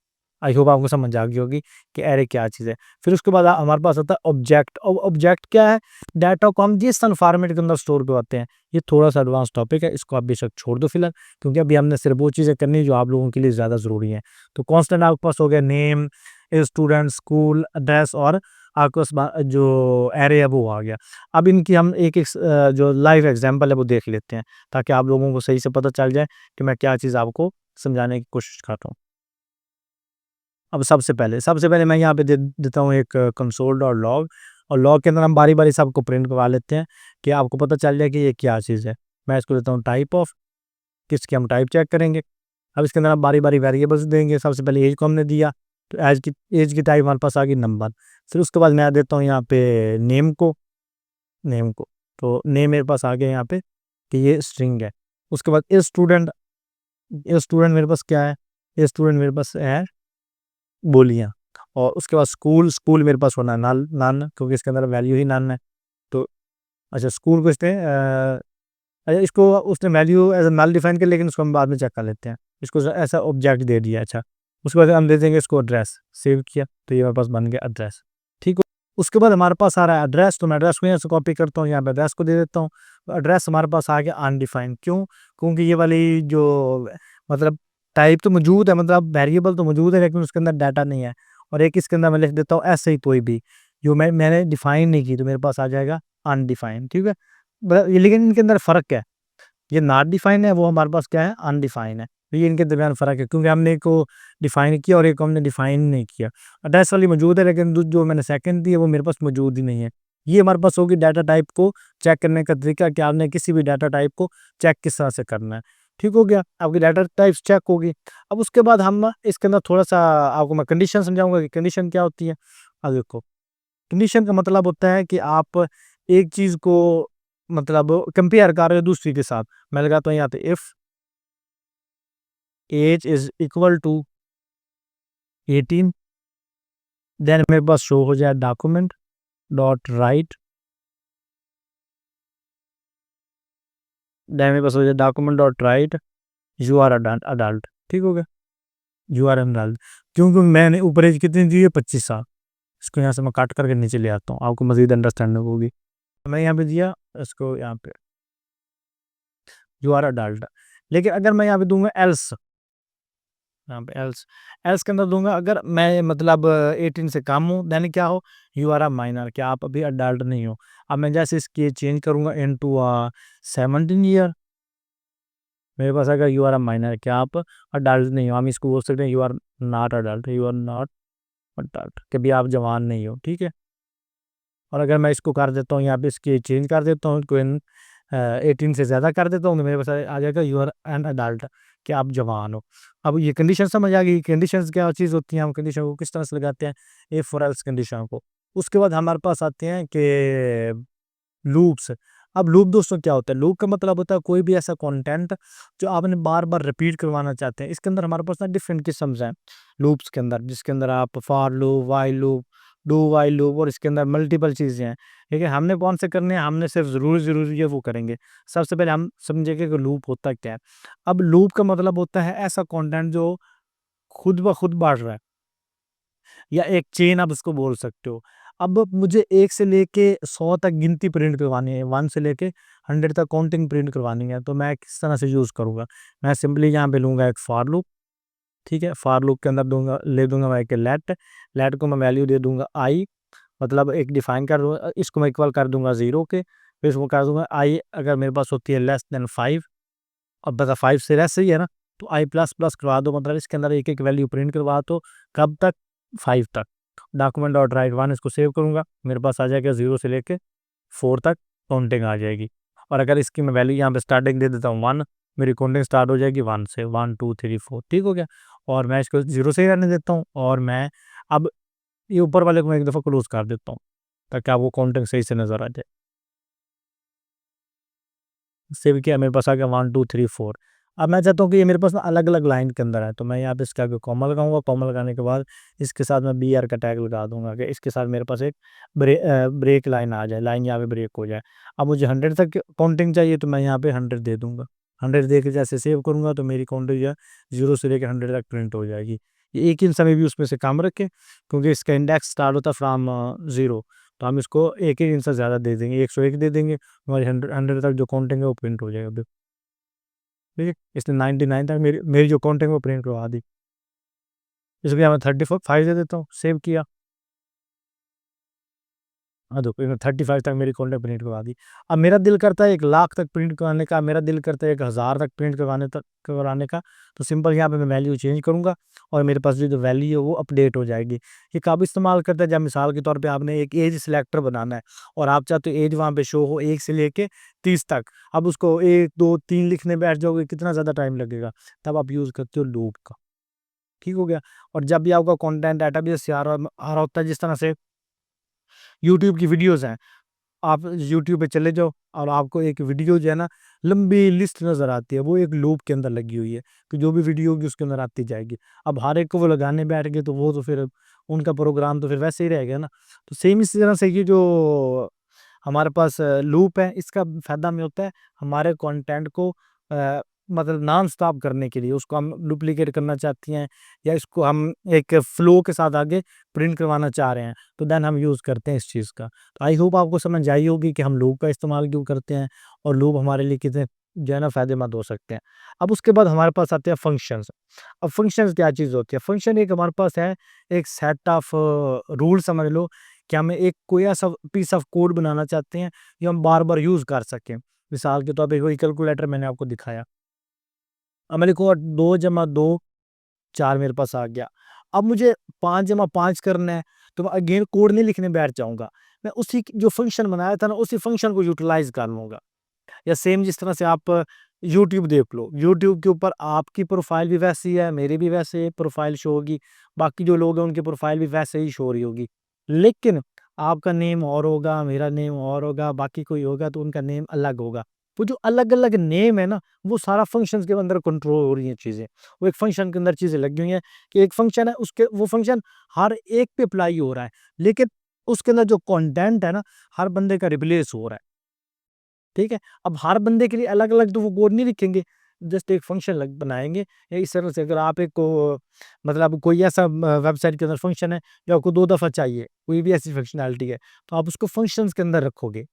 आई होप आपको समझ आ गई होगी कि एरे क्या चीज़ है। फिर उसके बाद हमारे पास आता है ऑब्जेक्ट। ऑब्जेक्ट क्या है? डाटा को हम जिस फॉर्मेट के अंदर स्टोर करवाते हैं। ये थोड़ा-सा एडवांस टॉपिक है, इसको आप बेशक छोड़ दो फिलहाल, क्योंकि अभी हमने सिर्फ वो चीज़ें करनी है जो आप लोगों के लिए ज़्यादा ज़रूरी हैं। तो कांस्टेंट आपके पास हो गया नेम, स्टूडेंट, स्कूल, एड्रेस, और आपके पास जो एरे है वो आ गया। अब इनकी हम एक-एक जो लाइव एग्ज़ाम्पल है वो देख लेते हैं, ताकि आप लोगों को सही से पता चल जाए कि मैं क्या चीज़ आपको समझाने की कोशिश कर रहा हूँ। अब सबसे पहले मैं यहाँ पे दे देता हूँ एक कंसोल डॉट लॉग, और लॉग के अंदर हम बारी-बारी सबको प्रिंट करवा लेते हैं कि आपको पता चल जाए कि ये क्या चीज़ है। मैं इसको देता हूँ टाइप ऑफ, किसकी हम टाइप चेक करेंगे। अब इसके अंदर हम बारी-बारी वेरिएबल्स देंगे। सबसे पहले ऐज को हमने दिया, तो ऐज की टाइप हमारे पास आ गई नंबर। फिर उसके बाद मैं देता हूँ यहाँ पे नेम को। तो नेम मेरे पास आ गया यहाँ पे कि ये स्ट्रिंग है। उसके बाद ए स्टूडेंट मेरे पास क्या है? ए स्टूडेंट मेरे पास है बूलियन। और उसके बाद स्कूल मेरे पास होना है नल नन, क्योंकि इसके अंदर वैल्यू ही नन है। तो अच्छा, स्कूल को इसने अच्छा, इसको उसने value as a null define किया, लेकिन उसको हम बाद में चेक कर लेते हैं। इसको ऐसा ऑब्जेक्ट दे दिया, अच्छा। उसके बाद हम दे देंगे इसको एड्रेस, सेव किया, तो ये हमारे पास बन गया एड्रेस, ठीक हो। उसके बाद हमारे पास आ रहा है एड्रेस, तो मैं एड्रेस को यहाँ से कॉपी करता हूँ, यहाँ पे एड्रेस को दे देता हूँ। तो एड्रेस हमारे पास आ गया अनडिफाइंड, क्यों? क्योंकि ये वाली जो मतलब टाइप तो मौजूद है, मतलब वेरिएबल तो मौजूद है, लेकिन उसके अंदर डाटा नहीं है। और एक इसके अंदर मैं लिख देता हूँ ऐसे ही कोई भी, जो मैंने डिफाइन नहीं की, तो मेरे पास आ जाएगा अनडिफाइंड, ठीक है। ये लेकिन इनके अंदर फ़र्क क्या है? ये नॉट डिफाइन है, वो हमारे पास क्या है? अनडिफाइन है। तो ये इनके दरमियान फ़र्क है, क्योंकि हमने एक को डिफाइन किया और एक को हमने डिफाइन नहीं किया। अटैच वाली मौजूद है, लेकिन जो मैंने सेकंड दी है वो मेरे पास मौजूद ही नहीं है। ये हमारे पास होगी डाटा टाइप को चेक करने का तरीका, कि आपने किसी भी डाटा टाइप को चेक किस तरह से करना है। ठीक हो गया? आपकी डाटा टाइप्स चेक होगी। अब उसके बाद हम इसके अंदर थोड़ा-सा आपको मैं कंडीशन समझाऊँगा कि कंडीशन क्या होती है। अब देखो, कंडीशन का मतलब होता है कि आप एक चीज़ को मतलब कंपेयर कर रहे हो दूसरी के साथ। मैं लगाता हूँ यहाँ पे if age is equal to 18, then मेरे पास शो हो जाए डॉक्यूमेंट डॉट राइट, देन मेरे पास हो जाए document dot write you are adult, ठीक हो गया? यू आर एन अडल्ट, क्योंकि मैंने ऊपर एज कितनी दी है? 25 साल। इसको यहाँ से मैं काट करके नीचे ले आता हूँ, आपको मज़ीद अंडरस्टैंडिंग होगी। मैं यहाँ पे दिया, इसको यहाँ पे यू आर अडल्ट, लेकिन अगर मैं यहाँ पे दूँगा एल्स, यहाँ पे एल्स, एल्स के अंदर दूँगा अगर मैं मतलब 18 से कम हूँ, देन क्या हो? यू आर अ माइनर, कि आप अभी अडल्ट नहीं हो। अब मैं जैसे इसकी चेंज करूँगा इनटू 17 ईयर, मेरे पास अगर यू आर अ माइनर, क्या आप अडल्ट नहीं हो। हम इसको बोल सकते हैं you are not adult, you are not adult, कि भी आप जवान नहीं हो, ठीक है? और अगर मैं इसको कर देता हूँ यहाँ पे, इसकी चेंज कर देता हूँ, कोई 18 से ज़्यादा कर देता हूँ, तो मेरे पास आ जाएगा यू आर एन अडल्ट, कि आप जवान हो। अब ये कंडीशन समझ आ गई, कंडीशंस क्या चीज़ होती हैं, हम कंडीशन को किस तरह से लगाते हैं, इफ और एल्स कंडीशन को। उसके बाद हमारे पास आते हैं कि लूप्स। अब लूप दोस्तों क्या होता है? लूप का मतलब होता है कोई भी ऐसा कंटेंट जो आपने बार-बार रिपीट करवाना चाहते हैं। इसके अंदर हमारे पास ना डिफरेंट किस्म्स हैं लूप्स के अंदर, जिसके अंदर आप for loop, while loop, do while loop और इसके अंदर मल्टीपल चीज़ें हैं। ठीक है? हमने कौन से करने हैं? हमने सिर्फ ज़रूरी है वो करेंगे। सबसे पहले हम समझेंगे कि लूप होता क्या है। अब लूप का मतलब होता है ऐसा कंटेंट जो खुद ब खुद बढ़ रहा है या एक चेन आप उसको बोल सकते हो। अब मुझे 1 से लेके 100 तक गिनती प्रिंट करवानी है, 1 से लेके 100 तक काउंटिंग प्रिंट करवानी है, तो मैं किस तरह से यूज़ करूँगा? मैं सिंपली यहाँ पे लूँगा एक फॉर लूप, ठीक है? फॉर लूप के अंदर ले दूँगा मैं एक लेट, लेट को मैं वैल्यू दे दूँगा आई, मतलब एक डिफाइन कर दूँगा, इसको मैं इक्वल कर दूँगा 0 के, फिर इसको कर दूँगा आई अगर मेरे पास होती है लेस देन 5, अब बता 5 से लेस सही है ना? तो आई प्लस प्लस करवा दो, मतलब इसके अंदर एक-एक वैल्यू प्रिंट करवा दो, कब तक? 5 तक। डॉक्यूमेंट डॉट राइट 1 इसको सेव करूँगा, मेरे पास आ जाएगा 0 से लेके 4 तक काउंटिंग आ जाएगी। और अगर इसकी मैं वैल्यू यहाँ पे स्टार्टिंग दे देता हूँ 1, मेरी काउंटिंग स्टार्ट हो जाएगी 1 से, 1 2 3 4, ठीक हो गया? और मैं इसको 0 से ही रहने देता हूँ और मैं अब ये ऊपर वाले को मैं एक दफ़ा क्लोज़ कर देता हूँ, ताकि आपको काउंटिंग सही से नज़र आ जाए। सेव किया, मेरे पास आ गया 1 2 3 4। अब मैं चाहता हूँ कि ये मेरे पास ना अलग-अलग लाइन के अंदर है, तो मैं यहाँ पे इसके आगे कॉमा लगाऊँगा, कॉमा लगाने के बाद इसके साथ मैं बीआर का टैग लगा दूँगा कि इसके साथ मेरे पास एक ब्रेक लाइन आ जाए, लाइन यहाँ पे ब्रेक हो जाए। अब मुझे 100 तक काउंटिंग चाहिए, तो मैं यहाँ पे 100 दे दूँगा। 100 दे के जैसे सेव करूँगा तो मेरी काउंटिंग जो है 0 से लेके 100 तक प्रिंट हो जाएगी। ये एक ही समय भी उसमें से कम रखें, क्योंकि इसका इंडेक्स स्टार्ट होता है फ्रॉम 0, तो हम इसको एक ही इंच से ज़्यादा दे देंगे, 101 दे देंगे, हमारी 100 तक जो काउंटिंग है वो प्रिंट हो जाएगा। ठीक है? इसने 99 तक मेरी मेरी जो काउंटिंग है वो प्रिंट करवा दी। इसके लिए मैं 34 5 दे देता हूँ, सेव किया। हाँ, देखो इन्होंने 35 तक मेरी काउंटिंग प्रिंट करवा दी। अब मेरा दिल करता है 1 लाख तक प्रिंट करवाने का, मेरा दिल करता है 1000 तक प्रिंट करवाने का, तो सिंपल यहाँ पे मैं वैल्यू चेंज करूँगा और मेरे पास जो वैल्यू है वो अपडेट हो जाएगी। ये कब इस्तेमाल करता है? जब मिसाल के तौर पे आपने एक एज सिलेक्टर बनाना है और आप चाहते हो एज वहाँ पे शो हो 1 से लेके 30 तक। अब उसको 1, 2, 3 लिखने बैठ जाओगे, कितना ज़्यादा टाइम लगेगा? तब आप यूज़ करते हो लूप का, ठीक हो गया? और जब भी आपका कंटेंट डेटाबेस से आ रहा होता है, जिस तरह से यूट्यूब की वीडियोज़ हैं, आप यूट्यूब पे चले जाओ और आपको एक वीडियो जो है ना, लंबी लिस्ट नज़र आती है, वो एक लूप के अंदर लगी हुई है, कि जो भी वीडियो होगी उसके अंदर आती जाएगी। अब हर एक को वो लगाने बैठ गए तो वो तो फिर उनका प्रोग्राम तो फिर वैसे ही रहेगा ना। तो सेम इसी तरह से ये जो हमारे पास लूप है, इसका फ़ायदा हमें होता है हमारे कंटेंट को अ, मतलब नॉन स्टॉप करने के लिए, उसको हम डुप्लिकेट करना चाहते हैं या इसको हम एक फ्लो के साथ आगे प्रिंट करवाना चाह रहे हैं, तो देन हम यूज़ करते हैं इस चीज़ का। तो आई होप आपको समझ आई होगी कि हम लूप का इस्तेमाल क्यों करते हैं और लूप हमारे लिए कितने जो है ना फ़ायदेमंद हो सकते हैं। अब उसके बाद हमारे पास आते हैं फंक्शंस। अब फंक्शंस क्या चीज़ होती है? फंक्शन एक हमारे पास है, एक सेट ऑफ रूल समझ लो कि हमें एक कोई ऐसा पीस ऑफ कोड बनाना चाहते हैं जो हम बार-बार यूज़ कर सकें। मिसाल के तौर पे वही कैलकुलेटर मैंने आपको दिखाया। अब मैंने कहा 2 जमा 2 4 मेरे पास आ गया। अब मुझे 5 जमा 5 करना है, तो मैं अगेन कोड नहीं लिखने बैठ जाऊँगा। मैं उसी क जो फंक्शन बनाया था ना, उसी फंक्शन को यूटिलाइज़ कर लूँगा। या सेम जिस तरह से आप यूट्यूब देख लो, यूट्यूब के ऊपर आपकी प्रोफ़ाइल भी वैसी है, मेरी भी वैसे प्रोफ़ाइल शो होगी, बाकी जो लोग हैं उनकी प्रोफ़ाइल भी वैसे ही शो हो रही होगी। लेकिन आपका नेम और होगा, मेरा नेम और होगा, बाकी कोई होगा तो उनका नेम अलग होगा। वो जो अलग-अलग नेम है ना, वो सारा फ़ंक्शंस के अंदर कंट्रोल हो रही हैं चीज़ें। वो एक फ़ंक्शन के अंदर चीज़ें लगी हुई हैं कि एक फ़ंक्शन है, उसके वो फ़ंक्शन हर एक पे अप्लाई हो रहा है, लेकिन उसके अंदर जो कंटेंट है ना, हर बंदे का रिप्लेस हो रहा है। ठीक है? अब हर बंदे के लिए अलग-अलग तो वो कोड नहीं लिखेंगे, जस्ट एक फ़ंक्शन बनाएँगे या इस तरह से अगर आप एक को मतलब कोई ऐसा वेबसाइट के अंदर फ़ंक्शन है जो आपको 2 दफ़ा चाहिए, कोई भी ऐसी फ़ंक्शनैलिटी है, तो आप उसको फ़ंक्शंस के अंदर रखोगे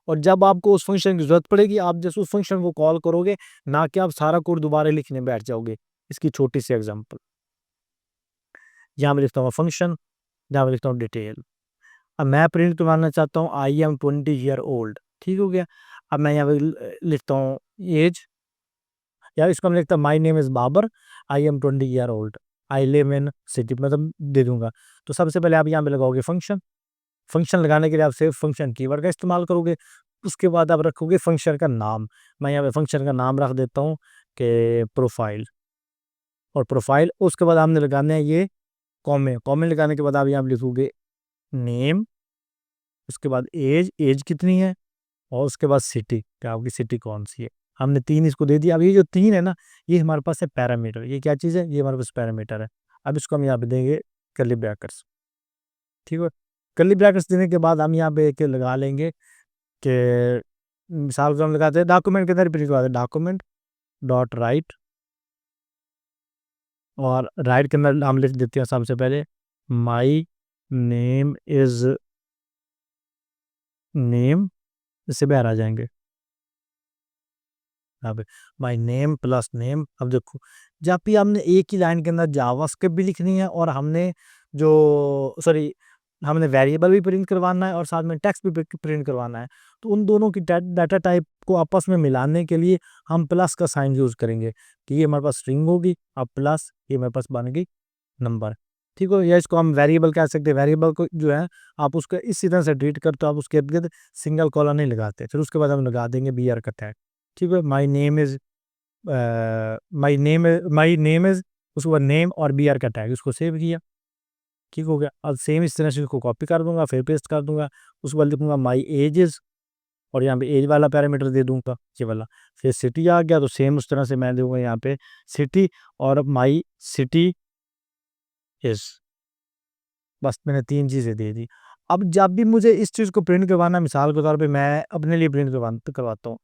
और जब आपको उस फ़ंक्शन की ज़रूरत पड़ेगी, आप जस्ट उस फ़ंक्शन को कॉल करोगे, ना कि आप सारा कोड दोबारा लिखने बैठ जाओगे। इसकी छोटी-सी एग्ज़ाम्पल, यहाँ मैं लिखता हूँ फंक्शन, यहाँ मैं लिखता हूँ डिटेल। अब मैं प्रिंट करवाना चाहता हूँ आई एम 20 ईयर ओल्ड, ठीक हो गया? अब मैं यहाँ पे लिखता हूँ ऐज, या इसको हम लिखता हूँ my name is Babar, I am 20 year old, I live in city, मतलब दे दूँगा। तो सबसे पहले आप यहाँ पे लगाओगे फंक्शन, फंक्शन लगाने के लिए आप सिर्फ फंक्शन कीवर्ड का इस्तेमाल करोगे। उसके बाद आप रखोगे फंक्शन का नाम। मैं यहाँ पे फंक्शन का नाम रख देता हूँ कि प्रोफाइल, और प्रोफाइल उसके बाद आपने लगाना है ये कॉमे, कॉमे लगाने के बाद आप यहाँ पे लिखोगे नेम, उसके बाद ऐज, ऐज कितनी है? और उसके बाद सिटी, कि आपकी सिटी कौन सी है। हमने 3 इसको दे दिया। अब ये जो 3 है ना, ये हमारे पास है पैरामीटर। ये क्या चीज़ है? ये हमारे पास पैरामीटर है। अब इसको हम यहाँ पे देंगे कर्ली ब्रैकेट्स, ठीक है। कर्ली ब्रैकेट्स देने के बाद हम यहाँ पे एक लगा लेंगे कि मिसाल को हम लगाते हैं डॉक्यूमेंट के अंदर प्रिंट करवाते हैं, डॉक्यूमेंट डॉट राइट, और राइट के अंदर हम लिख देते हैं सबसे पहले माई नेम इज नेम, इससे बाहर आ जाएंगे यहाँ पे माई नेम प्लस नेम। अब देखो, जब भी हमने एक ही लाइन के अंदर जावास्क्रिप्ट भी लिखनी है और हमने जो सॉरी हमने वेरिएबल भी प्रिंट करवाना है और साथ में टेक्स्ट भी प्रिंट करवाना है, तो उन दोनों की डाटा टाइप को आपस में मिलाने के लिए हम प्लस का साइन यूज करेंगे कि ये हमारे पास स्ट्रिंग होगी, अब प्लस ये हमारे पास बन गई नंबर, ठीक हो। या इसको हम वेरिएबल कह सकते हैं। वेरिएबल को जो है आप उसको इसी तरह से ट्रीट करते हो, आप उसके इर्द गिर्द सिंगल कॉलन नहीं लगाते। फिर उसके बाद हम लगा देंगे बी आर का टैग, ठीक है। माई नेम इज उसके बाद नेम और बी आर का टैग, उसको सेव किया, ठीक हो गया। अब सेम इस तरह से उसको कॉपी कर दूंगा, फिर पेस्ट कर दूंगा। उसके बाद लिखूंगा माई एज इज, और यहाँ पे एज वाला पैरामीटर दे दूंगा ये वाला। फिर सिटी आ गया, तो सेम उस तरह से मैं दूंगा यहाँ पे सिटी और माई सिटी इज। बस मैंने 3 चीज़ें दे दी। अब जब भी मुझे इस चीज़ को प्रिंट करवाना, मिसाल के तौर पे मैं अपने लिए प्रिंट करवाता हूँ।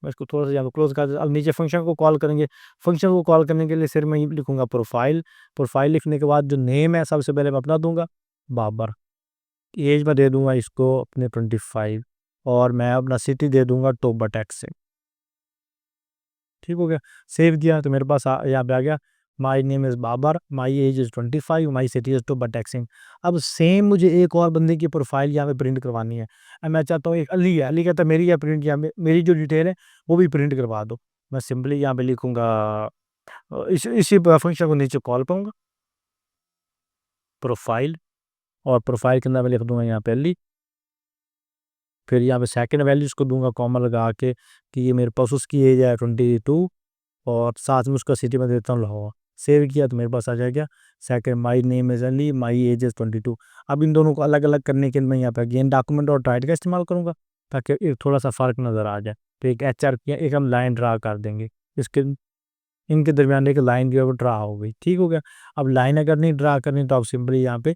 मैं इसको थोड़ा सा यहाँ पे क्लोज कर देता हूँ। अब नीचे फंक्शन को कॉल करेंगे। फंक्शन को कॉल करने के लिए सिर्फ मैं लिखूंगा प्रोफाइल। प्रोफाइल लिखने के बाद जो नेम है सबसे पहले मैं अपना दूंगा बाबर, एज में दे दूंगा इसको अपने 25, और मैं अपना सिटी दे दूंगा टोबा टैक्स से, ठीक हो गया। सेव दिया तो मेरे पास यहाँ पे आ गया my name is Babar, my age is 25, my city is Toba Tek Singh. अब सेम मुझे एक और बंदे की प्रोफाइल यहाँ पे प्रिंट करवानी है। अब मैं चाहता हूँ एक अली है, अली कहता है मेरी या प्रिंट यहाँ पे मेरी जो डिटेल है वो भी प्रिंट करवा दो। मैं सिंपली यहाँ पे लिखूंगा इसी फंक्शन को नीचे कॉल पाऊंगा प्रोफाइल, और प्रोफाइल के अंदर मैं लिख दूंगा यहाँ पे अली। फिर यहाँ पे सेकंड वैल्यू उसको दूंगा कॉमा लगा के कि ये मेरे पास उसकी एज है 22, और साथ में उसका सिटी में देता हूँ लाहौर। सेव किया तो मेरे पास आ जाएगा second my name is Ali, my as is 22। अब इन दोनों को अलग अलग करने के लिए मैं यहाँ पे अगेन डॉक्यूमेंट और राइट का इस्तेमाल करूँगा ताकि एक थोड़ा सा फ़र्क नज़र आ जाए। तो एक एच आर किया, एक हम लाइन ड्रा कर देंगे इसके इनके दरमियान, एक लाइन जो है वो ड्रा हो गई, ठीक हो गया। अब लाइन अगर नहीं ड्रा करनी तो आप सिंपली यहाँ पे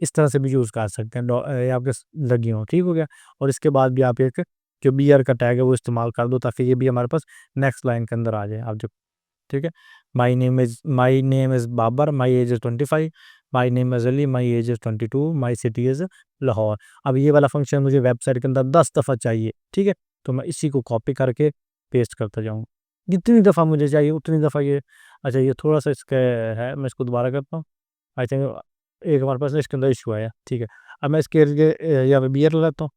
इस तरह से भी यूज़ कर सकते हैं, ये आपके लगी हो, ठीक हो गया। और इसके बाद भी आप एक जो बी आर का टैग है वो इस्तेमाल कर दो ताकि ये भी हमारे पास नेक्स्ट लाइन के अंदर आ जाए। आप जो ठीक है, my name is Babar, my age is 25, my name is Ali, my age is 22, my city is Lahore. अब ये वाला फंक्शन मुझे वेबसाइट के अंदर 10 दफ़ा चाहिए, ठीक है। तो मैं इसी को कॉपी करके पेस्ट करता जाऊँगा, जितनी दफ़ा मुझे चाहिए उतनी दफ़ा ये। अच्छा, ये थोड़ा सा इसका है, मैं इसको दोबारा करता हूँ। आई थिंक एक हमारे पास ना इसके अंदर इशू आया, ठीक है। अब मैं इसके यहाँ पे बियर लगाता हूँ,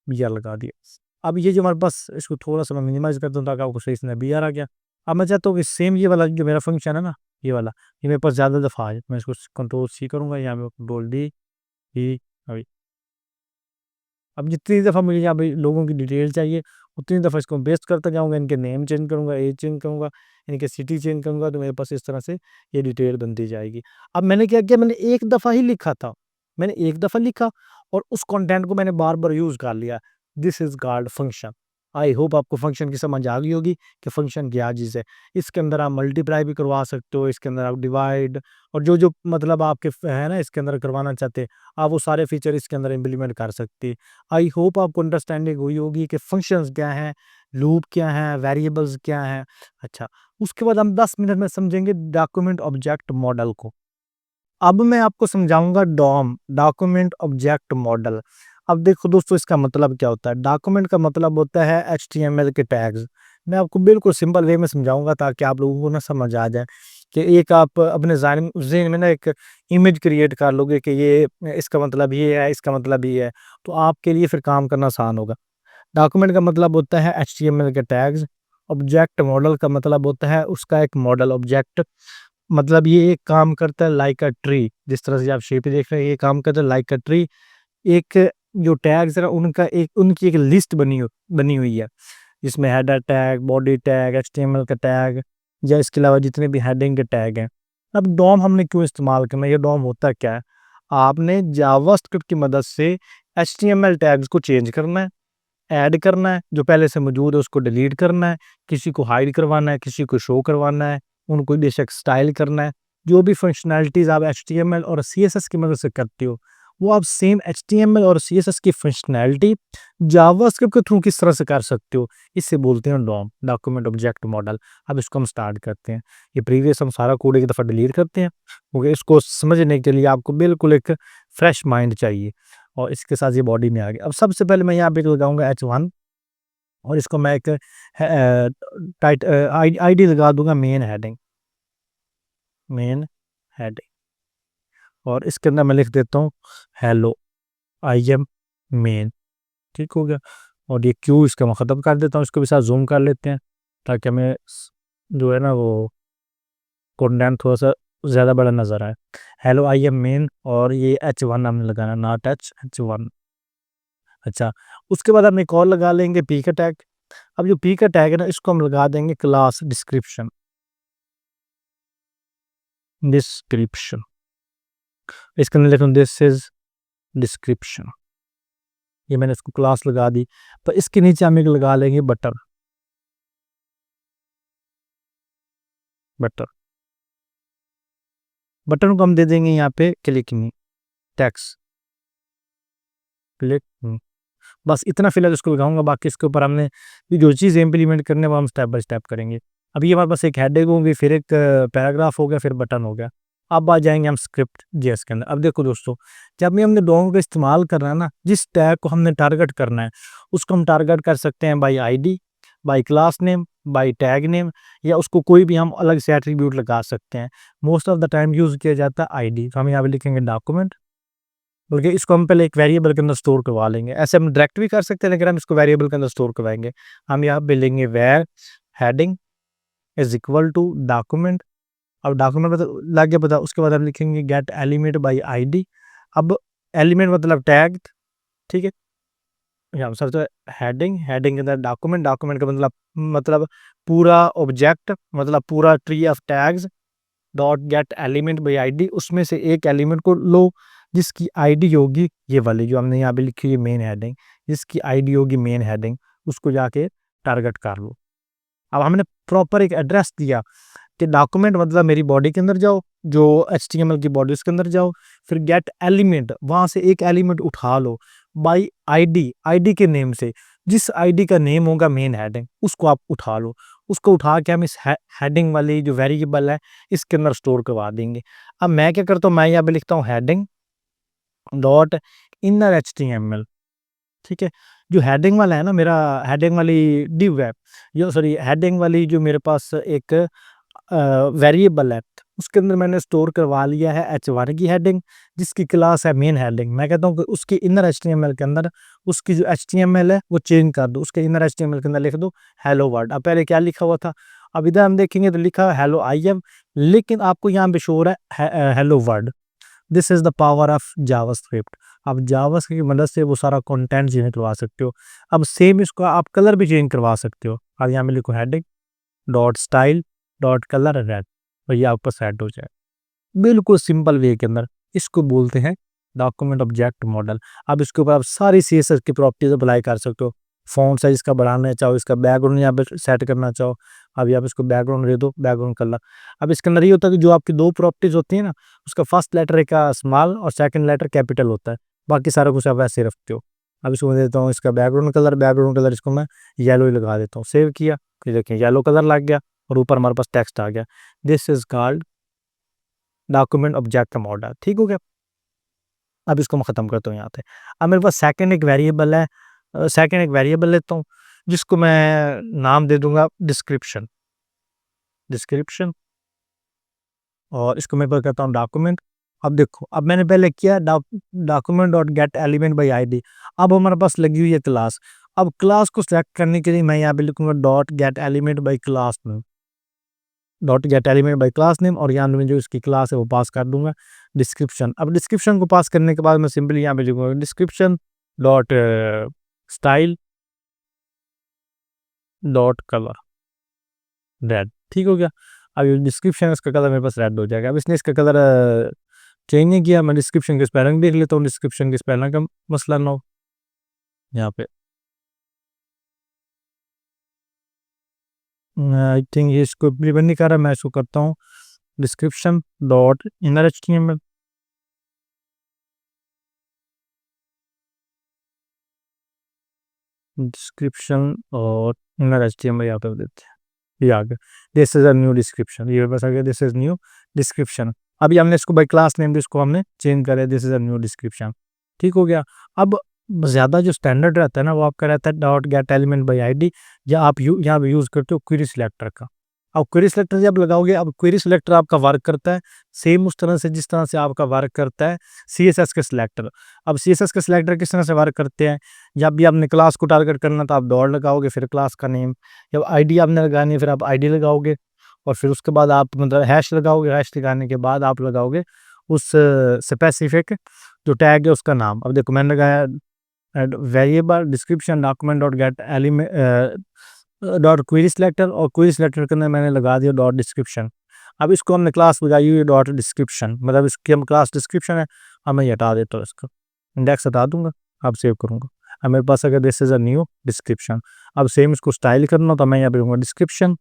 बियर लगा दिया। अब ये जो हमारे पास इसको थोड़ा सा मैं मिनिमाइज करता हूँ ताकि आपको सही से बियर आ गया। अब मैं चाहता हूँ कि सेम ये वाला जो मेरा फंक्शन है ना, ये वाला, ये मेरे पास ज़्यादा दफ़ा आ जाए। मैं इसको कंट्रोल सी करूँगा, यहाँ पे कंट्रोल डी ई। अब जितनी दफ़ा मुझे यहाँ पे लोगों की डिटेल चाहिए उतनी दफ़ा इसको पेस्ट करता जाऊँगा, इनके नेम चेंज करूँगा, एज चेंज करूँगा, इनके सिटी चेंज करूँगा, तो मेरे पास इस तरह से ये डिटेल बनती जाएगी। अब मैंने क्या किया, मैंने एक दफ़ा ही लिखा था, मैंने एक दफ़ा लिखा और उस कंटेंट को मैंने बार-बार यूज़ कर लिया। This is called function. I hope आपको फंक्शन की समझ आ गई होगी कि फंक्शन क्या चीज़ है। इसके अंदर आप मल्टीप्लाई भी करवा सकते हो, इसके अंदर आप डिवाइड और जो मतलब आपके है ना इसके अंदर करवाना चाहते हैं, आप वो सारे फीचर इसके अंदर इम्प्लीमेंट कर सकते हैं। आई होप आपको अंडरस्टैंडिंग हुई होगी कि फंक्शंस क्या हैं, लूप क्या हैं, वेरिएबल्स क्या हैं। अच्छा, उसके बाद हम 10 मिनट में समझेंगे डॉक्यूमेंट ऑब्जेक्ट मॉडल को। अब मैं आपको समझाऊंगा डॉम, डॉक्यूमेंट ऑब्जेक्ट मॉडल। अब देखो दोस्तों, इसका मतलब क्या होता है। डॉक्यूमेंट का मतलब होता है HTML के टैग्स। मैं आपको बिल्कुल सिंपल वे में समझाऊंगा ताकि आप लोगों को ना समझ आ जाए कि एक आप अपने ज़हन में ना एक इमेज क्रिएट कर लोगे कि ये इसका मतलब ये है, इसका मतलब ये है, तो आपके लिए फिर काम करना आसान होगा। डॉक्यूमेंट का मतलब होता है HTML के टैग्स। ऑब्जेक्ट मॉडल का मतलब होता है उसका एक मॉडल ऑब्जेक्ट। मतलब ये एक काम करता है लाइक अ ट्री, जिस तरह से आप शेप देख रहे हैं ये काम करता है लाइक अ ट्री। एक जो टैग्स है उनका एक उनकी एक लिस्ट बनी हुई है, जिसमें header tag, body tag, HTML का टैग, या इसके अलावा जितने भी हेडिंग के टैग हैं। अब डॉम हमने क्यों इस्तेमाल करना है, ये डॉम होता क्या है। आपने जावास्क्रिप्ट की मदद से HTML टैग्स को चेंज करना है, ऐड करना है, जो पहले से मौजूद है उसको डिलीट करना है, किसी को हाइड करवाना है, किसी को शो करवाना है, उनको बेशक स्टाइल करना है। जो भी फंक्शनैलिटीज़ आप HTML और CSS की मदद से करते हो, वो आप सेम HTML और CSS की फंक्शनैलिटी जावास्क्रिप्ट के थ्रू किस तरह से कर सकते हो, इसे बोलते हैं डॉम, डॉक्यूमेंट ऑब्जेक्ट मॉडल। अब इसको हम स्टार्ट करते हैं। ये प्रीवियस हम सारा कोड एक दफ़ा डिलीट करते हैं, क्योंकि इसको समझने के लिए आपको बिल्कुल एक फ्रेश माइंड चाहिए, और इसके साथ ये बॉडी में आ गया। अब सबसे पहले मैं यहाँ पे लगाऊँगा H1, और इसको मैं एक आईडी लगा दूँगा मेन हेडिंग, मेन हेडिंग, और इसके अंदर मैं लिख देता हूँ हेलो आई एम मेन। ठीक हो गया। और ये क्यू इसका मैं ख़त्म कर देता हूँ, इसको भी साथ ज़ूम कर लेते हैं, ताकि हमें जो है ना वो कंटेंट थोड़ा सा ज़्यादा बड़ा नज़र आए। हेलो आई एम मेन, और ये H1 हमने लगाना, नॉट H1। अच्छा, उसके बाद हम एक और लगा लेंगे पी का टैग। अब जो पी का टैग है ना, इसको हम लगा देंगे क्लास डिस्क्रिप्शन, डिस्क्रिप्शन। इसके अंदर लिखूँ दिस इज डिस्क्रिप्शन, ये मैंने इसको क्लास लगा दी। तो इसके नीचे हम एक लगा लेंगे बटन, बटन, बटन को हम दे देंगे यहाँ पे क्लिक मी, टेक्स्ट क्लिक मी। बस इतना फिलहाल इसको लगाऊंगा, बाकी इसके ऊपर हमने ये जो चीज़ इम्प्लीमेंट करने वो हम स्टेप बाय स्टेप करेंगे। अभी हमारे पास एक हेडिंग होगी, फिर एक पैराग्राफ हो गया, फिर बटन हो गया। अब आ जाएंगे हम स्क्रिप्ट जेएस के अंदर। अब देखो दोस्तों, जब भी हमने डोंग का इस्तेमाल करना है ना, जिस टैग को हमने टारगेट करना है, उसको हम टारगेट कर सकते हैं by ID, by class name, by tag name, या उसको कोई भी हम अलग से एट्रीब्यूट लगा सकते हैं। Most of the time use किया जाता है आईडी, तो हम यहाँ पे लिखेंगे डॉक्यूमेंट, बल्कि इसको हम पहले एक वेरिएबल के अंदर स्टोर करवा लेंगे। ऐसे हम डायरेक्ट भी कर सकते हैं, लेकिन हम इसको वेरिएबल के अंदर स्टोर करवाएंगे। हम यहाँ पे लेंगे var heading is equal to document. अब डॉक्यूमेंट मतलब लग गया पता, उसके बाद हम लिखेंगे गेट एलिमेंट बाई आईडी। अब एलिमेंट मतलब टैग, ठीक है। यहाँ सर तो हेडिंग, हेडिंग के अंदर डॉक्यूमेंट, डॉक्यूमेंट का मतलब पूरा ऑब्जेक्ट, मतलब पूरा tree of tags dot get element by ID. उसमें से एक एलिमेंट को लो जिसकी आईडी होगी ये वाली जो हमने यहाँ पे लिखी है मेन हेडिंग, जिसकी आईडी होगी मेन हेडिंग, उसको जाके टारगेट कर लो। अब हमने प्रॉपर एक एड्रेस दिया कि डॉक्यूमेंट मतलब मेरी बॉडी के अंदर जाओ, जो HTML की बॉडी उसके अंदर जाओ, फिर गेट एलिमेंट, वहां से एक एलिमेंट उठा लो बाई आईडी, आईडी के नेम से, जिस आईडी का नेम होगा मेन हेडिंग उसको आप उठा लो। उसको उठा के हम इस हेडिंग वाली जो वेरिएबल है इसके अंदर स्टोर करवा देंगे। अब मैं क्या करता हूँ, मैं यहाँ पे लिखता हूँ हेडिंग डॉट इनर HTML, ठीक है। जो हेडिंग वाला है ना मेरा, हेडिंग वाली डिव है, जो सॉरी हेडिंग वाली जो मेरे पास एक वेरिएबल है, उसके अंदर मैंने स्टोर करवा लिया है H1 की हेडिंग, जिसकी क्लास है मेन हेडिंग। मैं कहता हूँ कि उसके इनर HTML के अंदर उसकी जो HTML है वो चेंज कर दो, उसके इनर HTML के अंदर लिख दो हेलो वर्ड। अब पहले क्या लिखा हुआ था, अब इधर हम देखेंगे तो लिखा है हेलो आई एम, लेकिन आपको यहाँ पे शो हो रहा है hello word. This is the power of JavaScript. आप जावास्क्रिप्ट की मदद से वो सारा कंटेंट चेंज करवा सकते हो। अब सेम इसको आप कलर भी चेंज करवा सकते हो। अब यहाँ पे लिखो heading dot style dot colour red, और ये आपका सेट हो जाए बिल्कुल सिंपल वे के अंदर। इसको बोलते हैं डॉक्यूमेंट ऑब्जेक्ट मॉडल। अब इसके ऊपर आप सारी CSS की प्रॉपर्टीज अप्लाई कर सकते हो। फॉन्ट साइज इसका बढ़ाना चाहो, इसका बैकग्राउंड यहाँ पे सेट करना चाहो, अब आप इसको बैकग्राउंड दे दो, बैकग्राउंड कलर। अब इसके अंदर ये होता है कि जो आपकी दो प्रॉपर्टीज होती है ना, उसका फर्स्ट लेटर का स्मॉल और सेकंड लेटर कैपिटल होता है, बाकी सारा कुछ आप वैसे रखते हो। अब इसको मैं देता हूँ इसका बैकग्राउंड कलर, बैकग्राउंड कलर इसको मैं येलो ही लगा देता हूँ। सेव किया, फिर देखिए येलो कलर लग गया, और ऊपर हमारे पास टेक्स्ट आ गया, this is called document object model. ठीक हो गया। अब इसको मैं खत्म करता हूँ यहाँ पे। अब मेरे पास सेकंड एक वेरिएबल है, सेकंड एक वेरिएबल लेता हूँ, जिसको मैं नाम दे दूंगा डिस्क्रिप्शन, डिस्क्रिप्शन, और इसको मैं पर करता हूँ डॉक्यूमेंट। अब देखो, अब मैंने पहले किया document dot get element by ID. अब हमारे पास लगी हुई है क्लास। अब क्लास को सिलेक्ट करने के लिए मैं यहाँ पे लिखूंगा dot get element by class name, dot get element by class name, और यहाँ में जो इसकी क्लास है वो पास कर दूंगा डिस्क्रिप्शन। अब डिस्क्रिप्शन को पास करने के बाद मैं सिंपली यहाँ पे लिखूंगा description dot style dot colour red. ठीक हो गया। अब ये डिस्क्रिप्शन इसका कलर मेरे पास रेड हो जाएगा। अब इसने इसका कलर चेंज नहीं किया, मैं डिस्क्रिप्शन की स्पेलिंग देख लेता हूँ, डिस्क्रिप्शन की स्पेलिंग का मसला ना हो। यहाँ पे आई थिंक ये इसको इम्प्लीमेंट नहीं कर रहा, मैं इसको करता हूँ description dot inner HTML. Description और इनर एचटीएमएल यहाँ पे देते हैं, ये आ गया, this is a new description, ये बस आ गया दिस इज न्यू डिस्क्रिप्शन। अभी हमने इसको बाई क्लास नेम भी इसको हमने चेंज करा, this is a new description, ठीक हो गया। अब ज़्यादा जो स्टैंडर्ड रहता है ना वो आपका रहता है dot get element by ID, या आप यहाँ पे यूज़ करते हो क्वेरी सिलेक्टर का। अब क्वेरी सिलेक्टर जब लगाओगे, अब क्वेरी सिलेक्टर आपका वर्क करता है सेम उस तरह से जिस तरह से आपका वर्क करता है CSS के सिलेक्टर। अब CSS के सिलेक्टर किस तरह से वर्क करते हैं, जब भी आपने क्लास को टारगेट करना तो आप डॉट लगाओगे, फिर क्लास का नेम, जब आईडी आपने लगानी है फिर आप आईडी लगाओगे, और फिर उसके बाद आप मतलब हैश लगाओगे, हैश लगाने के बाद आप लगाओगे उस स्पेसिफिक जो टैग है उसका नाम। अब देखो मैंने लगाया variable description document dot get element dot query selector, और क्वेरी सिलेक्टर के अंदर मैंने लगा दिया डॉट डिस्क्रिप्शन। अब इसको हमने क्लास लगाई हुई है डॉट डिस्क्रिप्शन, मतलब इसकी हम क्लास डिस्क्रिप्शन है, अब मैं ये हटा देता हूँ, इसको इंडेक्स हटा दूंगा, अब सेव करूंगा। अब मेरे पास अगर this is a new description, अब सेम इसको स्टाइल करना तो मैं यहाँ पे दूंगा description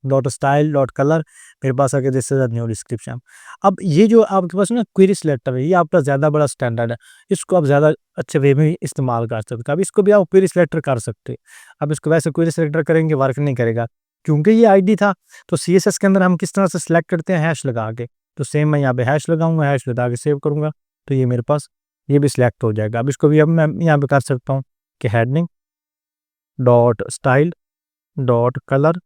dot style dot colour, मेरे पास आके this is a new description. अब ये जो आपके पास ना क्वेरी सिलेक्टर है, ये आपका ज़्यादा बड़ा स्टैंडर्ड है, इसको आप ज़्यादा अच्छे वे में इस्तेमाल कर सकते हो। अब इसको भी आप क्वेरी सिलेक्टर कर सकते हैं। अब इसको वैसे क्वेरी सिलेक्टर करेंगे वर्क नहीं करेगा, क्योंकि ये आईडी था, तो CSS के अंदर हम किस तरह से सिलेक्ट करते हैं, हैश लगा के। तो सेम मैं यहाँ पे हैश लगाऊंगा, हैश लगा के सेव करूंगा, तो ये मेरे पास ये भी सिलेक्ट हो जाएगा। अब इसको भी अब मैं यहाँ पे कर सकता हूँ कि heading dot style dot colour,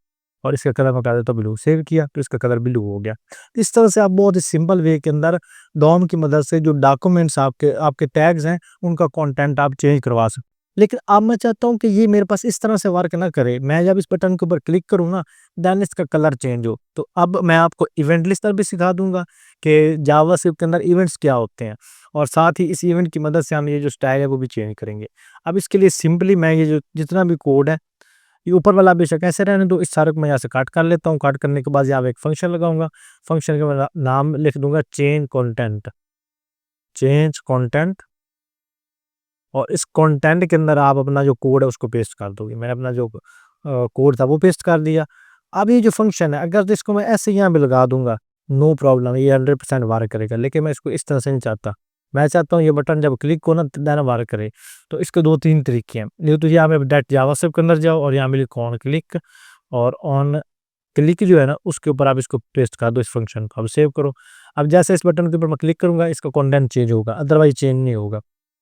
और इसका कलर मैं कर देता हूँ ब्लू, सेव किया तो इसका कलर ब्लू हो गया। इस तरह से आप बहुत ही सिंपल वे के अंदर डॉम की मदद से जो डॉक्यूमेंट्स आपके आपके टैग्स हैं उनका कंटेंट आप चेंज करवा सकते। लेकिन अब मैं चाहता हूँ कि ये मेरे पास इस तरह से वर्क ना करे, मैं जब इस बटन के ऊपर क्लिक करूँ ना देन इसका कलर चेंज हो। तो अब मैं आपको इवेंट लिस्टर भी सिखा दूंगा कि जावास्क्रिप्ट के अंदर इवेंट्स क्या होते हैं, और साथ ही इस इवेंट की मदद से हम ये जो स्टाइल है वो भी चेंज करेंगे। अब इसके लिए सिंपली मैं ये जो जितना भी कोड है, ये ऊपर वाला बेशक ऐसे रहने दो, इस सारे को मैं यहाँ से काट कर लेता हूँ। काट करने के बाद यहाँ पे एक फंक्शन लगाऊंगा, फंक्शन का नाम लिख दूंगा चेंज कंटेंट, चेंज कंटेंट, और इस कंटेंट के अंदर आप अपना जो कोड है उसको पेस्ट कर दोगे। मैंने अपना जो कोड था वो पेस्ट कर दिया। अब ये जो फंक्शन है अगर इसको मैं ऐसे यहाँ पे लगा दूंगा, नो प्रॉब्लम, ये 100% वर्क करेगा। लेकिन मैं इसको इस तरह से नहीं चाहता, मैं चाहता हूँ ये बटन जब क्लिक हो ना देन वर्क करे। तो इसके दो तीन तरीके हैं, ये तो यहाँ पे डायरेक्ट जावास्क्रिप्ट के अंदर जाओ और यहाँ पे लिखो ऑन क्लिक, और ऑन क्लिक जो है ना उसके ऊपर आप इसको पेस्ट कर दो इस फंक्शन को। अब सेव करो। अब जैसे इस बटन के ऊपर मैं क्लिक करूंगा इसका कंटेंट चेंज होगा, अदरवाइज चेंज नहीं होगा,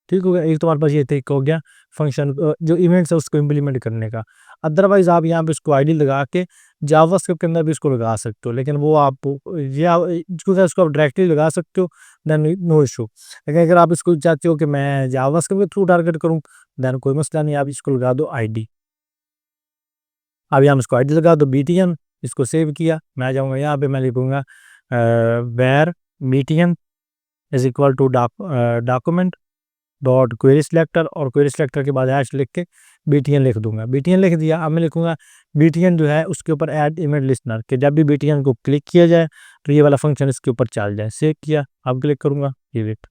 ठीक हो गया। एक तुम्हारे पास ये तरीका हो गया फंक्शन जो इवेंट्स है उसको इम्प्लीमेंट करने का। अदरवाइज आप यहाँ पे इसको आईडी लगा के जावास्क्रिप्ट के अंदर भी इसको लगा सकते हो, लेकिन वो आप इसको आप डायरेक्टली लगा सकते हो, देन नो इशू। लेकिन अगर आप इसको चाहते हो कि मैं जावास्क्रिप्ट के थ्रू टारगेट करूँ देन कोई मसला नहीं, आप इसको लगा दो आईडी। अब यहाँ इसको आईडी लगा दो BTN, इसको सेव किया, मैं जाऊँगा यहाँ पे मैं लिखूँगा var BTN is equal to document dot query selector, और क्वेरी सिलेक्टर के बाद हैश लिख के BTN लिख दूंगा। BTN लिख दिया। अब मैं लिखूंगा BTN जो है उसके ऊपर ऐड इमेज लिस्टनर, कि जब भी BTN को क्लिक किया जाए तो ये वाला फंक्शन इसके ऊपर चल जाए। सेव किया, अब क्लिक करूंगा ये वेट,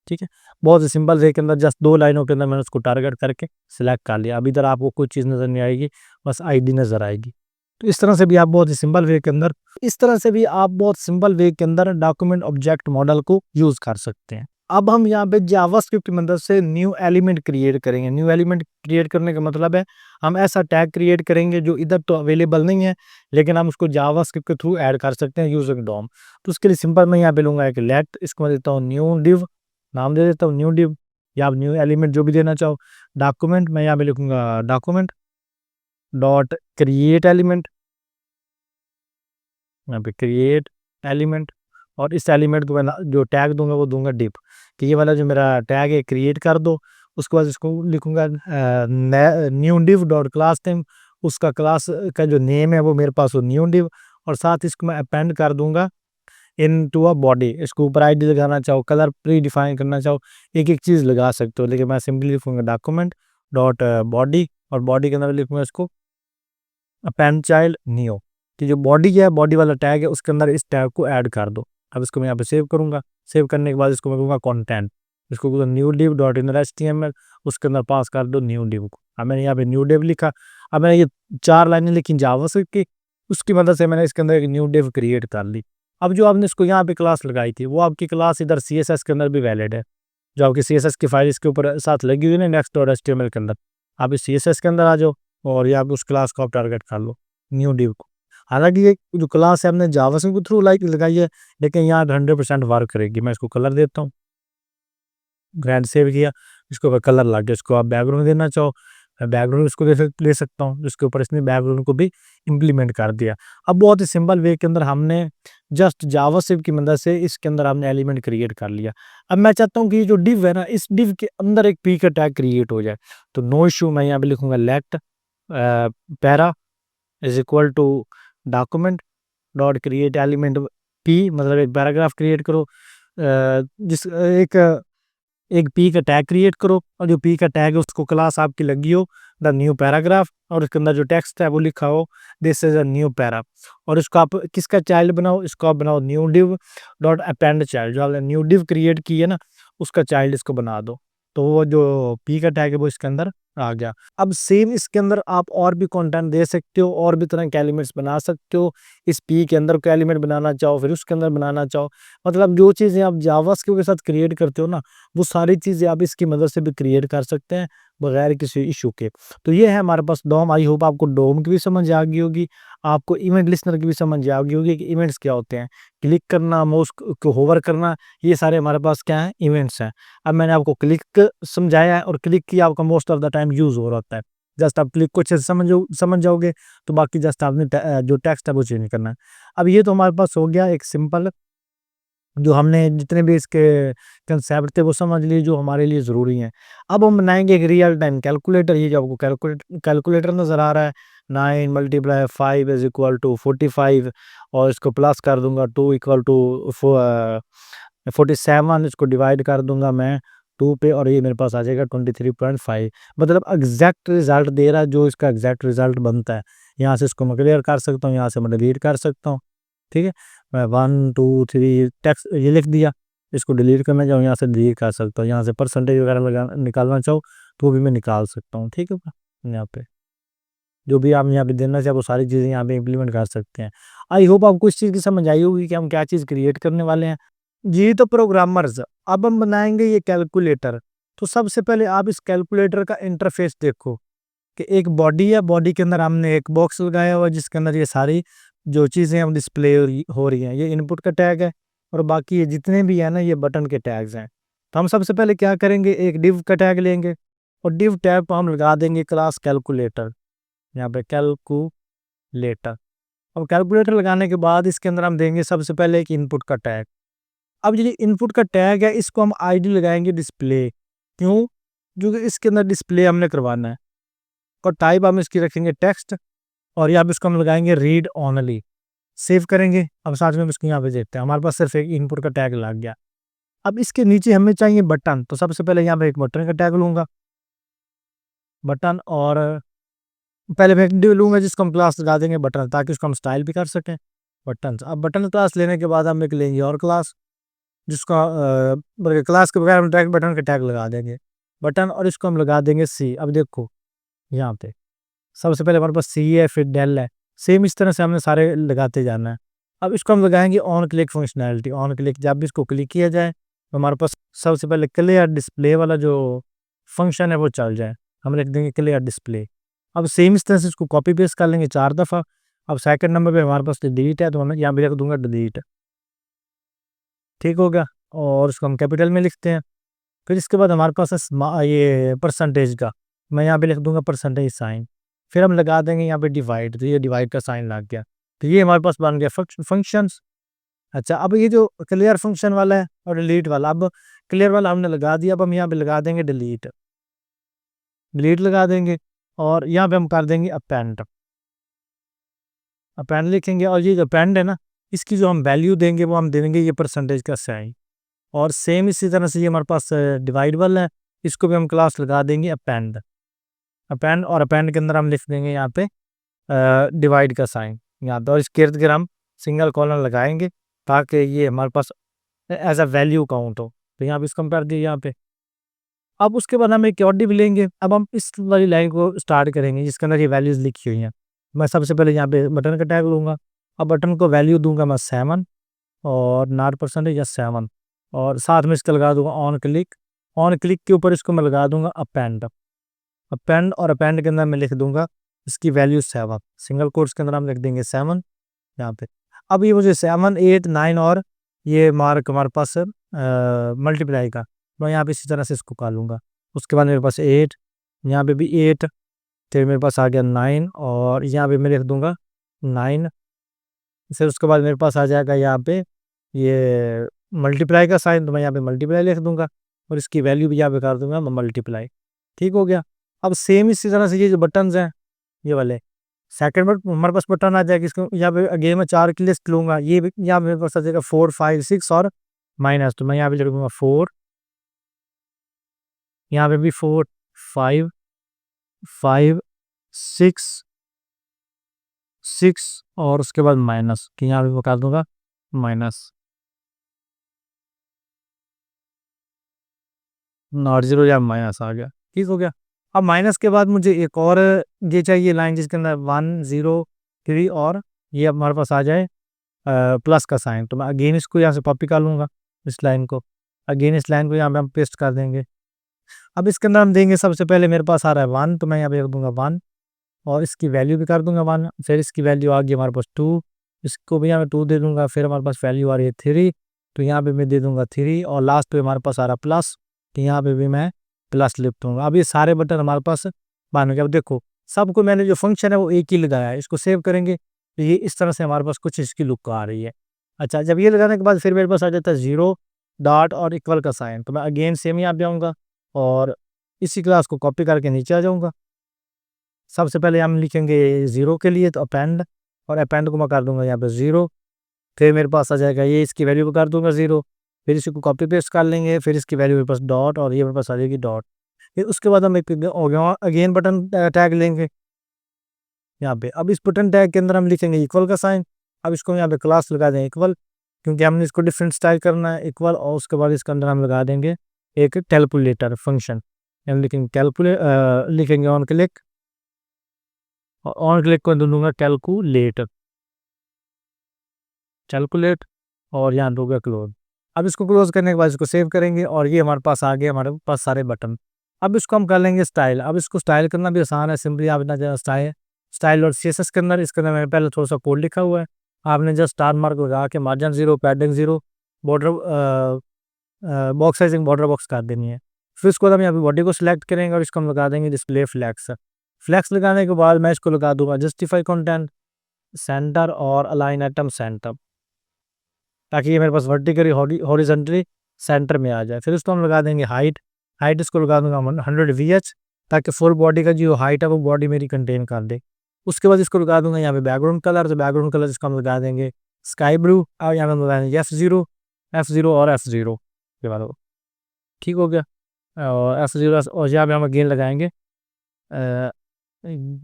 ठीक है। बहुत ही सिंपल वे के अंदर जस्ट दो लाइनों के अंदर मैंने उसको टारगेट करके सिलेक्ट कर लिया। अब इधर आपको कोई चीज़ नज़र नहीं आएगी, बस आईडी नज़र आएगी। तो इस तरह से भी आप बहुत ही सिंपल वे के अंदर डॉक्यूमेंट ऑब्जेक्ट मॉडल को यूज़ कर सकते हैं। अब हम यहाँ पे जावास्क्रिप्ट की मदद से न्यू एलिमेंट क्रिएट करेंगे। न्यू एलिमेंट क्रिएट करने का मतलब है हम ऐसा टैग क्रिएट करेंगे जो इधर तो अवेलेबल नहीं है, लेकिन हम उसको जावास्क्रिप्ट के थ्रू ऐड कर सकते हैं यूजिंग डॉम। तो उसके लिए सिंपल मैं यहाँ पे लूँगा एक लेट, इसको मैं देता हूँ न्यू डिव, नाम दे देता हूँ न्यू डिव, या आप न्यू एलिमेंट जो भी देना चाहो। डॉक्यूमेंट मैं यहाँ पे लिखूंगा डॉक्यूमेंट डॉट क्रिएट एलिमेंट, यहाँ पे क्रिएट एलिमेंट, और इस एलिमेंट को मैं जो टैग दूंगा वो दूंगा डिव, कि ये वाला जो मेरा टैग है क्रिएट कर दो। उसके बाद इसको लिखूंगा new div dot class name, उसका क्लास का जो नेम है वो मेरे पास हो न्यू डिव, और साथ इसको मैं अपेंड कर दूंगा इन टू अ बॉडी। इसको ऊपर आईडी लगाना चाहो, कलर प्री डिफाइन करना चाहो, एक एक चीज़ लगा सकते हो, लेकिन मैं सिंपली लिखूंगा डॉक्यूमेंट डॉट बॉडी, और बॉडी के अंदर लिखूंगा इसको अपेंड चाइल्ड न्यू, कि जो बॉडी है बॉडी वाला टैग है उसके अंदर इस टैग को ऐड कर दो। अब इसको मैं यहाँ पे सेव करूँगा। सेव करने के बाद इसको मैं कहूँगा कंटेंट, इसको कहूँगा new div dot inner HTML, उसके अंदर पास कर दो न्यू div को। अब मैंने यहाँ पे न्यू div लिखा। अब मैंने ये 4 लाइनें लिखी जावास्क्रिप्ट की, उसकी मदद से मैंने इसके अंदर एक न्यू div क्रिएट कर ली। अब जो आपने इसको यहाँ पे क्लास लगाई थी, वो आपकी क्लास इधर CSS के अंदर भी वैलिड है। जो आपकी CSS की फाइल इसके ऊपर साथ लगी हुई है ना next.html के अंदर, आप इस CSS के अंदर आ जाओ और यहाँ पे उस क्लास को आप टारगेट कर लो, न्यू div को। हालांकि ये जो क्लास है हमने जावास्क्रिप्ट के थ्रू लगाई है, लेकिन यहाँ 100% वर्क करेगी। मैं इसको कलर देता हूँ, ग्रैंड सेव किया, इसके ऊपर कलर लग गया। इसको आप बैकग्राउंड देना चाहो, बैकग्राउंड इसको ले सकता हूँ, जिसके ऊपर इसने बैकग्राउंड को भी इम्प्लीमेंट कर दिया। अब बहुत ही सिंपल वे के अंदर हमने जस्ट जावास्क्रिप्ट की मदद से इसके अंदर हमने एलिमेंट क्रिएट कर लिया। अब मैं चाहता हूँ कि ये जो डिव है ना, इस डिव के अंदर एक पी का टैग क्रिएट हो जाए। तो नो इशू, मैं यहाँ पे लिखूंगा let para is equal to document dot create element P, मतलब एक पैराग्राफ क्रिएट करो, जिस एक पी का टैग क्रिएट करो, और जो पी का टैग है उसको क्लास आपकी लगी हो द न्यू पैराग्राफ, और उसके अंदर जो टेक्स्ट है वो लिखा हो this is a new para. और इसको आप किसका चाइल्ड बनाओ, इसको आप बनाओ new div dot append child, जो आपने न्यू div क्रिएट की है ना, उसका चाइल्ड इसको बना दो। तो वो जो पी का टैग है वो इसके अंदर आ गया। अब सेम इसके अंदर आप और भी कंटेंट दे सकते हो, और भी तरह के एलिमेंट्स बना सकते हो। इस पी के अंदर कोई एलिमेंट बनाना चाहो, फिर उसके अंदर बनाना चाहो, मतलब जो चीज़ें आप जावास्क्रिप्ट के साथ क्रिएट करते हो ना, वो सारी चीज़ें आप इसकी मदद से भी क्रिएट कर सकते हैं बगैर किसी इशू के। तो ये है हमारे पास डोम। आई होप आपको डोम की भी समझ आ गई होगी, आपको इवेंट लिस्टनर की भी समझ आ गई होगी कि इवेंट्स क्या होते हैं। क्लिक करना, माउस को होवर करना, ये सारे हमारे पास क्या है, इवेंट्स हैं। अब मैंने आपको क्लिक समझाया है, और क्लिक की आपका most of the time use हो रहा है। जस्ट आप क्लिक को अच्छे से समझ जाओगे, तो बाकी जस्ट आपने जो टेक्स्ट है वो चेंज करना है। अब ये तो हमारे पास हो गया एक सिंपल, जो हमने जितने भी इसके कंसेप्ट थे वो समझ लिए जो हमारे लिए ज़रूरी हैं। अब हम बनाएंगे एक रियल टाइम कैलकुलेटर। ये जो आपको कैलकुलेटर नज़र आ रहा है, 9 × 5 इज इक्वल टू 45, और इसको प्लस कर दूंगा 2 इक्वल टू 47, इसको डिवाइड कर दूंगा मैं 2 पे, और ये मेरे पास आ जाएगा 23.5। मतलब एग्जैक्ट रिजल्ट दे रहा है, जो इसका एग्जैक्ट रिजल्ट बनता है। यहाँ से इसको मैं क्लियर कर सकता हूँ, यहाँ से मैं डिलीट कर सकता हूँ। ठीक है, मैं 1 2 3 टेक्स्ट ये लिख दिया, इसको डिलीट करना चाहूँ यहाँ से डिलीट कर सकता हूँ। यहाँ से परसेंटेज वगैरह लगा निकालना चाहो तो वो भी मैं निकाल सकता हूँ। ठीक है, यहाँ पे जो भी आप यहाँ पे देना चाहे वो सारी चीज़ें यहाँ पे इम्प्लीमेंट कर सकते हैं। आई होप आपको इस चीज़ की समझ आई होगी कि हम क्या चीज़ क्रिएट करने वाले हैं। जी तो प्रोग्रामर्स, अब हम बनाएंगे ये कैलकुलेटर। तो सबसे पहले आप इस कैलकुलेटर का इंटरफेस देखो कि एक बॉडी है, बॉडी के अंदर हमने एक बॉक्स लगाया हुआ है जिसके अंदर ये सारी जो चीज़ें हम डिस्प्ले हो रही हैं। ये इनपुट का टैग है, और बाकी ये जितने भी है ना, ये बटन के टैग्स हैं। तो हम सबसे पहले क्या करेंगे, एक डिव का टैग लेंगे, और डिव टैग पर हम लगा देंगे क्लास कैलकुलेटर, यहाँ पे कैलकुलेटर। अब कैलकुलेटर लगाने के बाद इसके अंदर हम देंगे सबसे पहले एक इनपुट का टैग। अब ये इनपुट का टैग है, इसको हम आईडी लगाएंगे डिस्प्ले। क्यों? क्योंकि इसके अंदर डिस्प्ले हमने करवाना है। और टाइप हम इसकी रखेंगे टेक्स्ट, और यहाँ पे इसको हम लगाएंगे रीड ओनली। सेव करेंगे। अब साथ में इसको यहाँ पे देखते हैं, हमारे पास सिर्फ एक इनपुट का टैग लग गया। अब इसके नीचे हमें चाहिए बटन, तो सबसे पहले यहाँ पे एक बटन का टैग लूंगा, बटन। और पहले मैं एक div लूंगा जिसको हम क्लास लगा देंगे बटन, ताकि उसको हम स्टाइल भी कर सकें बटन। अब बटन क्लास लेने के बाद हम एक लेंगे और क्लास, जिसका क्लास के बगैर हम डायरेक्ट बटन का टैग लगा देंगे बटन, और इसको हम लगा देंगे सी। अब देखो यहाँ पे सबसे पहले हमारे पास सी है, फिर डेल है। सेम इस तरह से हमने सारे लगाते जाना है। अब इसको हम लगाएंगे on click functionality. On click, जब भी इसको क्लिक किया जाए तो हमारे पास सबसे पहले क्लियर डिस्प्ले वाला जो फंक्शन है वो चल जाए। हम लिख देंगे क्लियर डिस्प्ले। अब सेम इस तरह से इसको कॉपी पेस्ट कर लेंगे 4 दफ़ा। अब सेकंड नंबर पे हमारे पास डिलीट है, तो मैं यहाँ पे लिख दूंगा डिलीट। ठीक हो गया, और उसको हम कैपिटल में लिखते हैं। फिर इसके बाद हमारे पास है ये परसेंटेज का, मैं यहाँ पे लिख दूंगा परसेंटेज साइन। फिर हम लगा देंगे यहाँ पे डिवाइड, तो ये डिवाइड का साइन लग गया। तो ये हमारे पास बन गया फंक्शंस। अच्छा, अब ये जो क्लियर फंक्शन वाला है और डिलीट वाला, अब क्लियर वाला हमने लगा दिया। अब हम यहाँ पे लगा देंगे डिलीट, डिलीट लगा देंगे, और यहाँ पे हम कर देंगे अपेंड। अपेंड लिखेंगे, और ये जो अपेंड है ना, इसकी जो हम वैल्यू देंगे वो हम देंगे ये परसेंटेज का साइन। और सेम इसी तरह से ये हमारे पास डिवाइड वाला है, इसको भी हम क्लास लगा देंगे अपेंड। अपेंड, और अपेंड के अंदर हम लिख देंगे यहाँ पे डिवाइड का साइन यहाँ पे, और इसके इर्द गिर्द हम सिंगल कॉलन लगाएंगे। ताकि ये हमारे पास एज अ वैल्यू काउंट हो। तो यहाँ पे इसको हम कर दिए यहाँ पे। अब उसके बाद हम एक और div लेंगे। अब हम इस वाली लाइन को स्टार्ट करेंगे जिसके अंदर ये वैल्यूज लिखी हुई हैं। मैं सबसे पहले यहाँ पे बटन का टैग लूंगा। अब बटन को वैल्यू दूंगा मैं 7 और नॉट परसेंटेज या 7 और साथ में इसका लगा दूंगा ऑन क्लिक। ऑन क्लिक के ऊपर इसको मैं लगा दूंगा अपेंड। अपेंड और अपेंड के अंदर मैं लिख दूंगा इसकी वैल्यू 7। सिंगल कोट्स के अंदर हम लिख देंगे 7 यहाँ पे। अब ये मुझे 7 8 9 और ये मार्क हमारे पास मल्टीप्लाई का, मैं यहाँ पे इसी तरह से इसको कर लूँगा। उसके बाद मेरे पास 8, यहाँ पे भी 8, फिर मेरे पास आ गया 9 और यहाँ पे मैं लिख दूंगा 9। फिर उसके बाद मेरे पास आ जाएगा यहाँ पे ये मल्टीप्लाई का साइन, तो मैं यहाँ पे मल्टीप्लाई लिख दूंगा और इसकी वैल्यू भी यहाँ पे कर दूंगा मैं मल्टीप्लाई। ठीक हो गया। अब सेम इसी तरह से ये जो बटन्स हैं ये वाले सेकंड बट हमारे पास बटन आ जाएगा। इसको यहाँ पे अगेन मैं 4 की लिस्ट लूंगा। ये भी यहाँ पे मेरे पास आ जाएगा 4 5 6 और माइनस, तो मैं यहाँ पे लिख दूंगा 4, यहाँ पे भी 4 5 5 6 6 और उसके बाद माइनस, कि यहाँ पे मैं कर दूंगा माइनस नॉट जीरो या माइनस आ गया। ठीक हो गया। अब माइनस के बाद मुझे एक और ये चाहिए लाइन जिसके अंदर 1 0 3 और ये अब हमारे पास आ जाए प्लस का साइन। तो मैं अगेन इसको यहाँ से कॉपी कर लूँगा इस लाइन को। अगेन इस लाइन को यहाँ पे हम पेस्ट कर देंगे। अब इसके अंदर हम देंगे सबसे पहले मेरे पास आ रहा है 1, तो मैं यहाँ पे रख दूंगा 1 और इसकी वैल्यू भी कर दूंगा 1। फिर इसकी वैल्यू आ गई हमारे पास 2, इसको भी यहाँ पे 2 दे दूंगा। फिर हमारे पास वैल्यू आ रही है 3, तो यहाँ पे मैं दे दूंगा 3 और लास्ट पे हमारे पास आ रहा है प्लस, तो यहाँ पे भी मैं प्लस लिख दूंगा। अब ये सारे बटन हमारे पास बन गए। अब देखो सबको मैंने जो फंक्शन है वो एक ही लगाया है। इसको सेव करेंगे तो ये इस तरह से हमारे पास कुछ इसकी लुक आ रही है। अच्छा, जब ये लगाने के बाद फिर मेरे पास आ जाता है 0 डॉट और इक्वल का साइन, तो मैं अगेन सेम यहाँ पे आऊँगा और इसी क्लास को कॉपी करके नीचे आ जाऊँगा। सबसे पहले हम लिखेंगे 0 के लिए तो अपेंड, और अपेंड को मैं कर दूंगा यहाँ पे 0। फिर मेरे पास आ जाएगा ये, इसकी वैल्यू को कर दूंगा 0। फिर इसको कॉपी पेस्ट कर लेंगे। फिर इसकी वैल्यू मेरे पास डॉट और ये मेरे पास आ जाएगी डॉट। फिर उसके बाद हम एक अगेन बटन टैग लेंगे यहाँ पे। अब इस बटन टैग के अंदर हम लिखेंगे इक्वल का साइन। अब इसको यहाँ पे क्लास लगा दें इक्वल, क्योंकि हमने इसको डिफरेंट स्टाइल करना है इक्वल। और उसके बाद इसके अंदर हम लगा देंगे एक कैलकुलेटर फंक्शन। हम लिखेंगे कैलकुलेट, लिखेंगे ऑन क्लिक और ऑन क्लिक को दूंगा कैलकुलेट, कैलकुलेट और यहाँ दूंगा क्लोज। अब इसको क्लोज करने के बाद इसको सेव करेंगे और ये हमारे पास आ गए हमारे पास सारे बटन। अब इसको हम कर लेंगे स्टाइल। अब इसको स्टाइल करना भी आसान है। सिंपली आप इतना जरा स्टाइल स्टाइल और सीएसएस के अंदर, इसके अंदर मैंने पहले थोड़ा सा कोड लिखा हुआ है। आपने जस्ट स्टार मार्क लगा के margin 0 padding 0 border box sizing border box कर देनी है। फिर उसके बाद हम यहाँ पे बॉडी को सिलेक्ट करेंगे और इसको हम लगा देंगे डिस्प्ले फ्लैक्स। फ्लैक्स लगाने के बाद मैं इसको लगा दूंगा जस्टिफाई कंटेंट सेंटर और अलाइन आइटम सेंटर, ताकि ये मेरे पास वर्टिकली हॉरिजॉन्टली सेंटर में आ जाए। फिर उसको हम लगा देंगे हाइट। हाइट इसको लगा दूंगा 100 VH, ताकि फुल बॉडी का जो हाइट है वो बॉडी मेरी कंटेन कर दे। उसके बाद इसको लगा दूंगा यहाँ पे बैकग्राउंड कलर। तो बैकग्राउंड कलर इसको हम लगा देंगे स्काई ब्लू और यहाँ पे लगा देंगे F0 और F0 के बाद। ठीक हो गया। और F0 और यहाँ पे हम अगेन लगाएंगे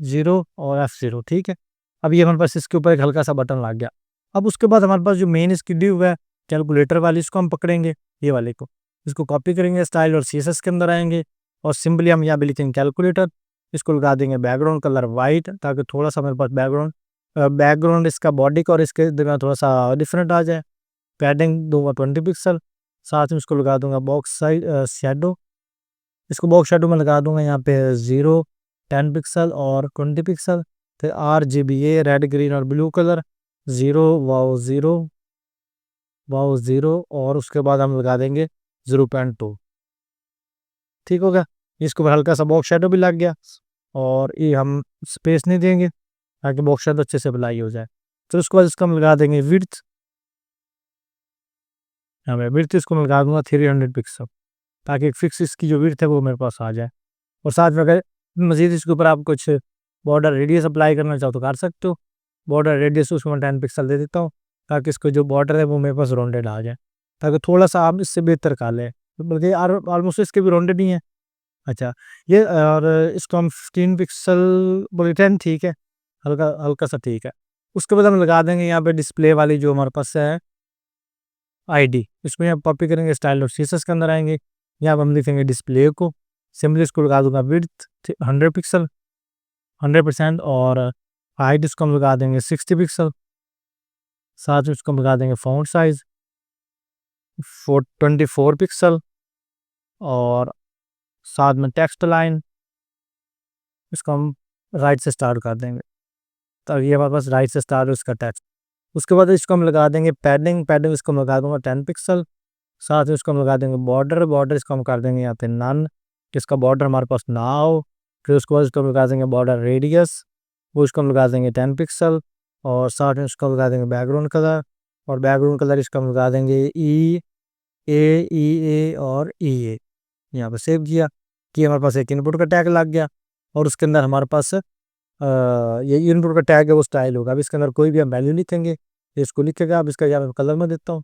0 और F0। ठीक है। अब ये हमारे पास इसके ऊपर एक हल्का सा बटन लग गया। अब उसके बाद हमारे पास जो मेन इसकी डिव है कैलकुलेटर वाली, इसको हम पकड़ेंगे ये वाले को, इसको कॉपी करेंगे स्टाइल और सीएसएस के अंदर आएंगे और सिंपली हम यहाँ पे लिखेंगे कैलकुलेटर। इसको लगा देंगे बैकग्राउंड कलर वाइट, ताकि थोड़ा सा मेरे पास बैकग्राउंड इसका बॉडी का और इसके दरमियान थोड़ा सा डिफरेंट आ जाए। पैडिंग दूंगा 20 पिक्सल। साथ में इसको लगा दूंगा बॉक्स साइज शेडो। इसको बॉक्स शेडो में लगा दूंगा यहाँ पे 0 10 पिक्सल और 20 पिक्सल। फिर RGBA रेड ग्रीन और ब्लू कलर 0 वाओ 0 वाओ 0 और उसके बाद हम लगा देंगे 0.2। ठीक हो गया। इसको हल्का सा बॉक्स शेडो भी लग गया और ये हम स्पेस नहीं देंगे ताकि बॉक्स शेडो अच्छे से अप्लाई हो जाए। तो उसके बाद इसको हम लगा देंगे विड्थ। हमें विड्थ इसको मैं लगा दूंगा 300 पिक्सल, ताकि एक फिक्स इसकी जो विड्थ है वो मेरे पास आ जाए। और साथ में अगर मज़ीद इसके ऊपर आप कुछ बॉर्डर रेडियस अप्लाई करना चाहो तो कर सकते हो। बॉर्डर रेडियस उसको मैं 10 पिक्सल दे देता हूँ, ताकि इसको जो बॉर्डर है वो मेरे पास राउंडेड आ जाए, ताकि थोड़ा सा आप इससे बेहतर कर लें। बल्कि ऑलमोस्ट इसके भी राउंडेड ही है। अच्छा, ये और इसको हम 15 पिक्सल बोले 10, ठीक है, हल्का हल्का सा ठीक है। उसके बाद हम लगा देंगे यहाँ पे डिस्प्ले वाली जो हमारे पास है आईडी, इसमें आप कॉपी करेंगे, स्टाइल और सीएसएस के अंदर आएंगे, यहाँ पर हम लिखेंगे डिस्प्ले को, सिंपली इसको लगा दूंगा विड्थ 100 पिक्सल 100%, और हाइट इसको हम लगा देंगे 60 पिक्सल, साथ में इसको हम लगा देंगे फ़ॉन्ट साइज 24 पिक्सल, और साथ में टेक्स्ट लाइन इसको हम राइट से स्टार्ट कर देंगे, तो ये हमारे पास राइट से स्टार्ट है उसका टेक्स्ट। उसके बाद इसको हम लगा देंगे पैडिंग इसको हम लगा दूंगा 10 पिक्सल, साथ में इसको हम लगा देंगे बॉर्डर इसको हम कर देंगे यहाँ पे नन, जिसका बॉर्डर हमारे पास ना हो। फिर उसके बाद इसको हम लगा देंगे बॉर्डर रेडियस, वो इसको हम लगा देंगे 10 पिक्सल, और साथ में इसको लगा देंगे बैकग्राउंड कलर, और बैकग्राउंड कलर इसको हम लगा देंगे ई ए और ई ए। यहाँ पे सेव किया कि हमारे पास एक इनपुट का टैग लग गया, और उसके अंदर हमारे पास ये इनपुट का टैग है वो स्टाइल होगा। अब इसके अंदर कोई भी हम वैल्यू लिखेंगे, इसको लिखेगा। अब इसका यहाँ कलर में देता हूँ,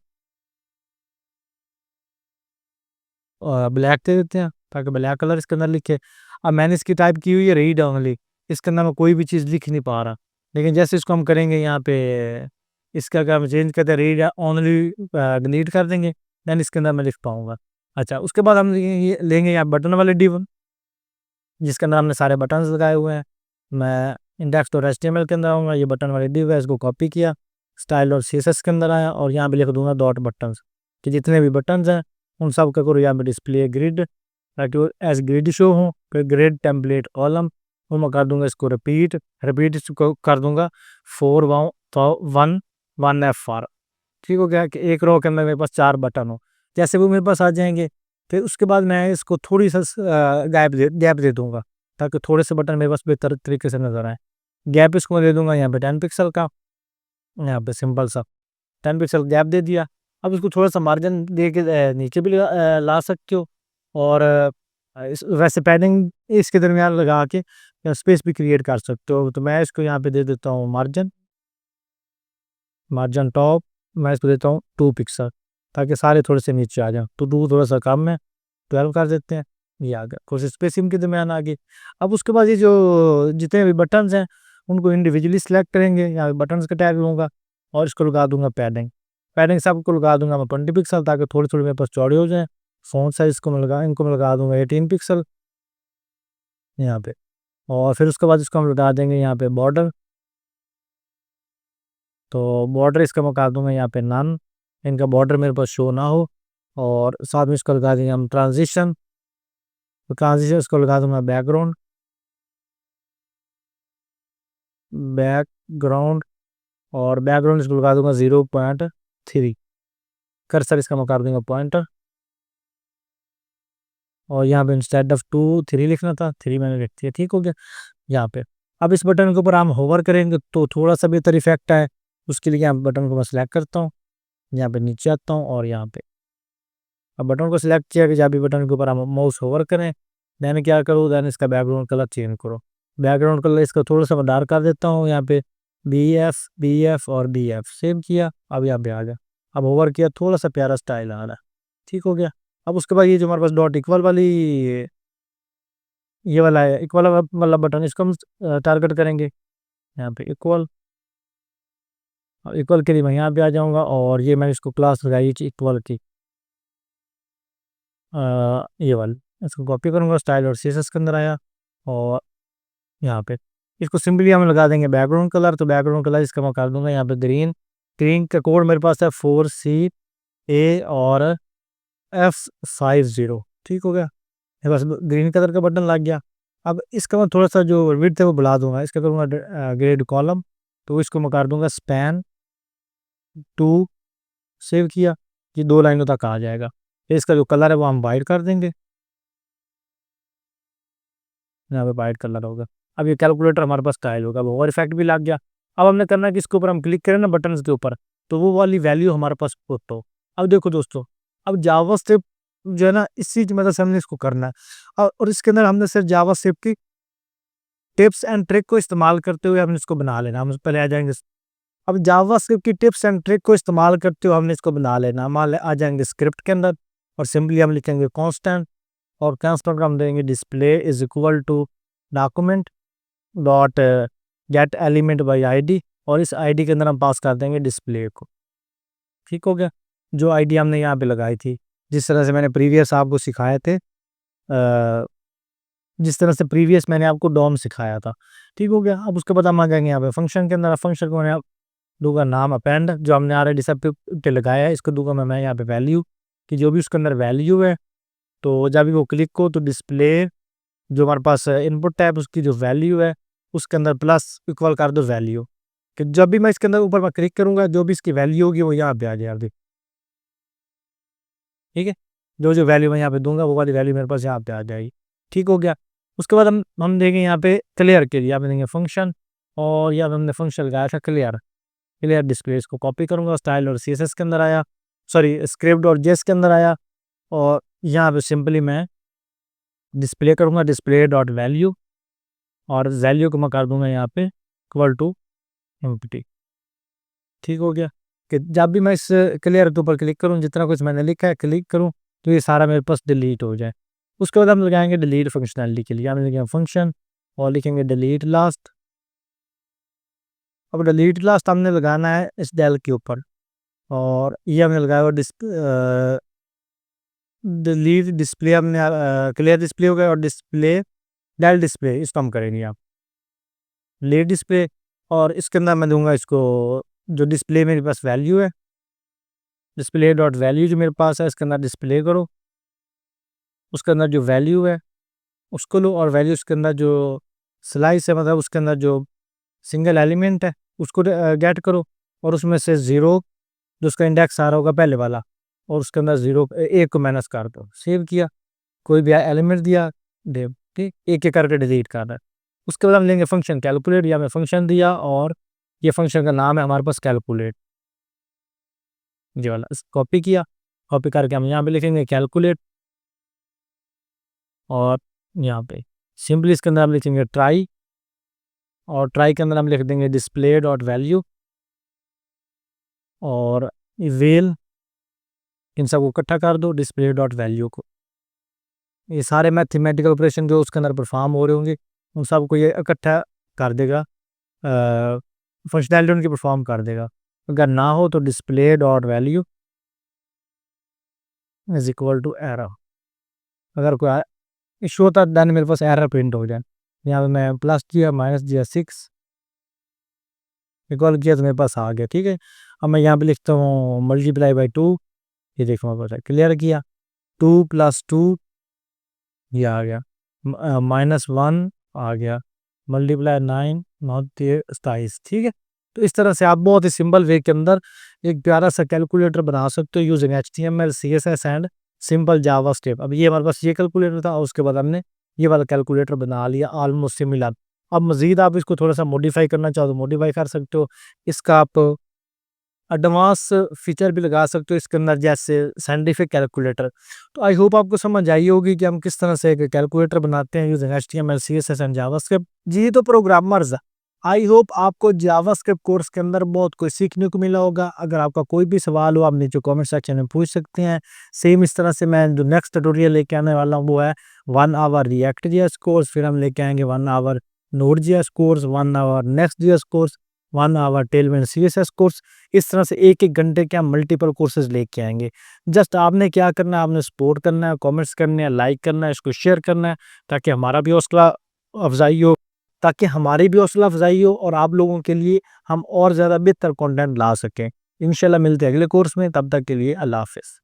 ब्लैक दे देते हैं ताकि ब्लैक कलर इसके अंदर लिखे। अब मैंने इसकी टाइप की हुई है रीड ओनली, इसके अंदर मैं कोई भी चीज़ लिख नहीं पा रहा, लेकिन जैसे इसको हम करेंगे यहाँ पे, इसका अगर हम चेंज करते हैं रीड ओनली डिलीट कर देंगे, देन इसके अंदर मैं लिख पाऊंगा। अच्छा, उसके बाद हम ये लेंगे यहाँ बटन वाले डिव, जिसके अंदर हमने सारे बटन लगाए हुए हैं। मैं index.html के अंदर आऊँगा, ये बटन वाले डिव है, इसको कॉपी किया, स्टाइल और सीएसएस के अंदर आया, और यहाँ पे लिख दूंगा डॉट बटन, कि जितने भी बटन हैं उन सब का करो यहाँ पे डिस्प्ले ग्रिड, ताकि वो एज ग्रिड शो हो। फिर ग्रिड टेम्पलेट कॉलम, और मैं कर दूंगा इसको रिपीट इसको कर दूंगा 4 1 1 F4। ठीक हो गया कि एक रो के अंदर मेरे पास 4 बटन हो, जैसे वो मेरे पास आ जाएंगे। फिर उसके बाद मैं इसको थोड़ी सा गैप दे दूंगा, ताकि थोड़े से बटन मेरे पास बेहतर तरीके से नजर आए। गैप इसको मैं दे दूंगा यहाँ पे 10 पिक्सल का, यहाँ पे सिंपल सा 10 पिक्सल गैप दे दिया। अब इसको थोड़ा सा मार्जिन दे के नीचे भी ला सकते हो, और वैसे पैडिंग इसके दरमियान लगा के स्पेस भी क्रिएट कर सकते हो। तो मैं इसको यहाँ पे दे देता हूँ मार्जिन टॉप, मैं इसको देता हूँ 2 पिक्सल, ताकि सारे थोड़े से नीचे आ जाए। तो 2 थोड़ा सा कम है, 12 कर देते हैं, ये आ गया, कुछ स्पेस इनके दरमियान आ गई। अब उसके बाद ये जो जितने भी बटन्स हैं उनको इंडिविजुअली सिलेक्ट करेंगे, यहाँ बटन्स का टैग लूँगा, और इसको लगा दूंगा पैडिंग सबको लगा दूंगा मैं 20 पिक्सल, ताकि थोड़ी थोड़ी मेरे पास चौड़े हो जाए। फ़ॉन्ट साइज को इनको मैं लगा दूंगा 18 पिक्सल यहाँ पे, और फिर उसके बाद इसको हम लगा देंगे यहाँ पे बॉर्डर, तो बॉर्डर इसका मैं कर दूंगा यहाँ पे नन, इनका बॉर्डर मेरे पास शो ना हो। और साथ में इसको लगा देंगे हम ट्रांजिशन, तो ट्रांजिशन इसको लगा दूंगा बैकग्राउंड, और बैकग्राउंड इसको लगा दूंगा 0.3, कर्सर इसका मैं कर दूंगा पॉइंटर, और यहाँ पे इंस्टेड ऑफ 2 3 लिखना था, 3 मैंने लिख दिया। ठीक हो गया यहाँ पे। अब इस बटन के ऊपर हम होवर करेंगे तो थोड़ा सा बेहतर इफेक्ट है, उसके लिए यहाँ बटन को मैं सिलेक्ट करता हूँ, यहाँ पे नीचे आता हूँ, और यहाँ पे अब बटन को सिलेक्ट किया कि जब भी बटन के ऊपर हम माउस होवर करें, देन क्या करूँ, देन इसका बैकग्राउंड कलर चेंज करो। बैकग्राउंड कलर इसका थोड़ा सा मैं डार्क कर देता हूँ, यहाँ पे बी एफ और बी एफ सेव किया। अब यहाँ पे आ गया, अब होवर किया, थोड़ा सा प्यारा स्टाइल आ रहा है। ठीक हो गया। अब उसके बाद ये जो हमारे पास डॉट इक्वल वाली ये वाला है, इक्वल वाला बटन, इसको हम टारगेट करेंगे यहाँ पे इक्वल, और इक्वल के लिए मैं यहाँ पे आ जाऊँगा, और ये मैंने इसको क्लास लगाई इक्वल की, ये वाली, इसको कॉपी करूँगा, स्टाइल और सीएसएस के अंदर आया, और यहाँ पे इसको सिंपली हम लगा देंगे बैकग्राउंड कलर। तो बैकग्राउंड कलर इसका मैं कर दूंगा यहाँ पे ग्रीन का कोड मेरे पास है 4CA और F50। ठीक हो गया, मेरे पास ग्रीन कलर का बटन लग गया। अब इसका मैं थोड़ा सा जो विड्थ है वो बढ़ा दूंगा, इसका करूँगा ग्रेड कॉलम, तो इसको मैं कर दूंगा स्पैन 2, सेव किया, ये 2 लाइनों तक आ जाएगा। फिर इसका जो कलर है वो हम वाइट कर देंगे, यहाँ पे वाइट कलर होगा। अब ये कैलकुलेटर हमारे पास स्टाइल होगा, वो और इफेक्ट भी लग गया। अब हमने करना है कि इसके ऊपर हम क्लिक करें ना बटन के ऊपर, तो वो वाली वैल्यू हमारे पास पुट हो। अब देखो दोस्तों, अब जावास्क्रिप्ट जो है ना, इसी की मदद से हमने इसको करना है, और इसके अंदर हमने सिर्फ जावास्क्रिप्ट की टिप्स एंड ट्रिक को इस्तेमाल करते हुए हमने इसको बना लेना। हम पहले आ जाएंगे, अब जावास्क्रिप्ट की टिप्स एंड ट्रिक को इस्तेमाल करते हुए हमने इसको बना लेना। आ जाएंगे स्क्रिप्ट के अंदर, और सिंपली हम लिखेंगे कांस्टेंट, और कांस्टेंट का हम देंगे display is equal to document dot get element by ID, और इस आईडी के अंदर हम पास कर देंगे डिस्प्ले को। ठीक हो गया। जो आईडी हमने यहाँ पे लगाई थी, जिस तरह से मैंने प्रीवियस आपको सिखाए थे, जिस तरह से प्रीवियस मैंने आपको डॉम सिखाया था। ठीक हो गया। अब उसके बाद हम आ जाएंगे यहाँ पे फंक्शन के अंदर। फंक्शन को मैं दूंगा नाम अपेंड, जो हमने ऑलरेडी सब पे लगाया है, इसको दूंगा मैं यहाँ पे वैल्यू, कि जो भी उसके अंदर वैल्यू है, तो जब भी वो क्लिक को तो डिस्प्ले जो हमारे पास इनपुट टैब उसकी जो वैल्यू है उसके अंदर प्लस इक्वल कर दो वैल्यू, कि जब भी मैं इसके अंदर ऊपर मैं क्लिक करूंगा जो भी इसकी वैल्यू होगी वो यहाँ पे आ जाएगी। ठीक है, जो जो वैल्यू मैं यहाँ पे दूंगा वो वाली वैल्यू मेरे पास यहाँ पे आ जाएगी। ठीक हो गया। उसके बाद हम देंगे यहाँ पे क्लियर के लिए, यहाँ पे देंगे फंक्शन, और यहाँ पे हमने फंक्शन लगाया था क्लियर। क्लियर डिस्प्ले, इसको कॉपी करूंगा, स्टाइल और सीएसएस के अंदर आया, सॉरी स्क्रिप्ट और जेएस के अंदर आया, और यहाँ पे सिंपली मैं डिस्प्ले करूंगा डिस्प्ले डॉट वैल्यू, और वैल्यू को मैं कर दूंगा यहाँ पे इक्वल टू एम्प्टी। ठीक हो गया, कि जब भी मैं इस क्लियर के ऊपर क्लिक करूँ, जितना कुछ मैंने लिखा है क्लिक करूँ, तो ये सारा मेरे पास डिलीट हो जाए। उसके बाद हम लगाएंगे डिलीट फंक्शनैलिटी के लिए, हम लिखेंगे फंक्शन और लिखेंगे डिलीट लास्ट। अब डिलीट लास्ट हमने लगाना है इस डेल के ऊपर, और ये हमने लगाया हुआ डिलीट डिस्प्ले, हमने क्लियर डिस्प्ले हो गया, और डिस्प्ले डेल डिस्प्ले इसको हम करेंगे आप डिलीट डिस्प्ले, और इसके अंदर मैं दूंगा इसको जो डिस्प्ले मेरे पास वैल्यू है, डिस्प्ले डॉट वैल्यू जो मेरे पास है इसके अंदर डिस्प्ले करो, उसके अंदर जो वैल्यू है उसको लो, और वैल्यू उसके अंदर जो स्लाइस है, मतलब उसके अंदर जो सिंगल एलिमेंट है उसको गेट करो, और उसमें से ज़ीरो जो उसका इंडेक्स आ रहा होगा पहले वाला, और उसके अंदर ज़ीरो एक को माइनस कर दो। सेव किया, कोई भी एलिमेंट दिया डेव, ठीक, एक एक करके डिलीट करना है। उसके बाद हम लेंगे फंक्शन कैलकुलेट, या मैं फंक्शन दिया, और ये फंक्शन का नाम है हमारे पास कैलकुलेट, ये वाला कॉपी किया, कॉपी करके हम यहाँ पे लिखेंगे कैलकुलेट, और यहाँ पे सिंपली इसके अंदर हम लिखेंगे ट्राई, और ट्राई के अंदर हम लिख देंगे डिस्प्ले डॉट वैल्यू, और वेल इन सबको इकट्ठा कर दो डिस्प्ले डॉट वैल्यू को। ये सारे मैथमेटिकल ऑपरेशन जो उसके अंदर परफॉर्म हो रहे होंगे उन सबको ये इकट्ठा कर देगा, फंक्शनैलिटी उनकी परफॉर्म कर देगा। अगर ना हो तो display dot value is equal to error, अगर कोई इशू होता है दैन मेरे पास एरर प्रिंट हो जाए। यहाँ पे मैं प्लस दिया माइनस दिया 6 इक्वल किया तो मेरे पास आ गया। ठीक है, अब मैं यहाँ पे लिखता हूँ मल्टीप्लाई बाई 2, ये देखो मेरे पास क्लियर किया, 2 + 2 ये आ गया, -1 आ गया, मल्टीप्लाई 9 9 27। ठीक है, तो इस तरह से आप बहुत ही सिंपल वे के अंदर एक प्यारा सा कैलकुलेटर बना सकते हो using HTML CSS and simple JavaScript. अब ये हमारे पास ये कैलकुलेटर था, और उसके बाद हमने ये वाला कैलकुलेटर बना लिया ऑलमोस्ट सिमिलर। अब मजीद आप इसको थोड़ा सा मॉडिफाई करना चाहो तो मॉडिफाई कर सकते हो, इसका आप एडवांस फीचर भी लगा सकते हो इसके अंदर, जैसे साइंटिफिक कैलकुलेटर। तो आई होप आपको समझ आई होगी कि हम किस तरह से एक कैलकुलेटर बनाते हैं using HTML CSS and JavaScript. जी तो प्रोग्रामर्स, आई होप आपको जावास्क्रिप्ट कोर्स के अंदर बहुत कुछ सीखने को मिला होगा। अगर आपका कोई भी सवाल हो आप नीचे कमेंट सेक्शन में पूछ सकते हैं। सेम इस तरह से मैं जो नेक्स्ट ट्यूटोरियल लेके आने वाला हूँ वो है 1 आवर रिएक्ट जेएस कोर्स, फिर हम लेके आएंगे 1 hour node JS course, 1 hour next JS course, 1 hour tailwind CSS course. इस तरह से एक एक घंटे के हम मल्टीपल कोर्सेज लेके आएंगे। जस्ट आपने क्या करना है, आपने सपोर्ट करना है, कमेंट्स करने हैं, लाइक करना है, इसको शेयर करना है, ताकि हमारा भी हौसला अफजाई हो, ताकि हमारी भी हौसला अफजाई हो, और आप लोगों के लिए हम और ज़्यादा बेहतर कंटेंट ला सकें। इंशाल्लाह मिलते हैं अगले कोर्स में, तब तक के लिए अल्लाह हाफ़िज़।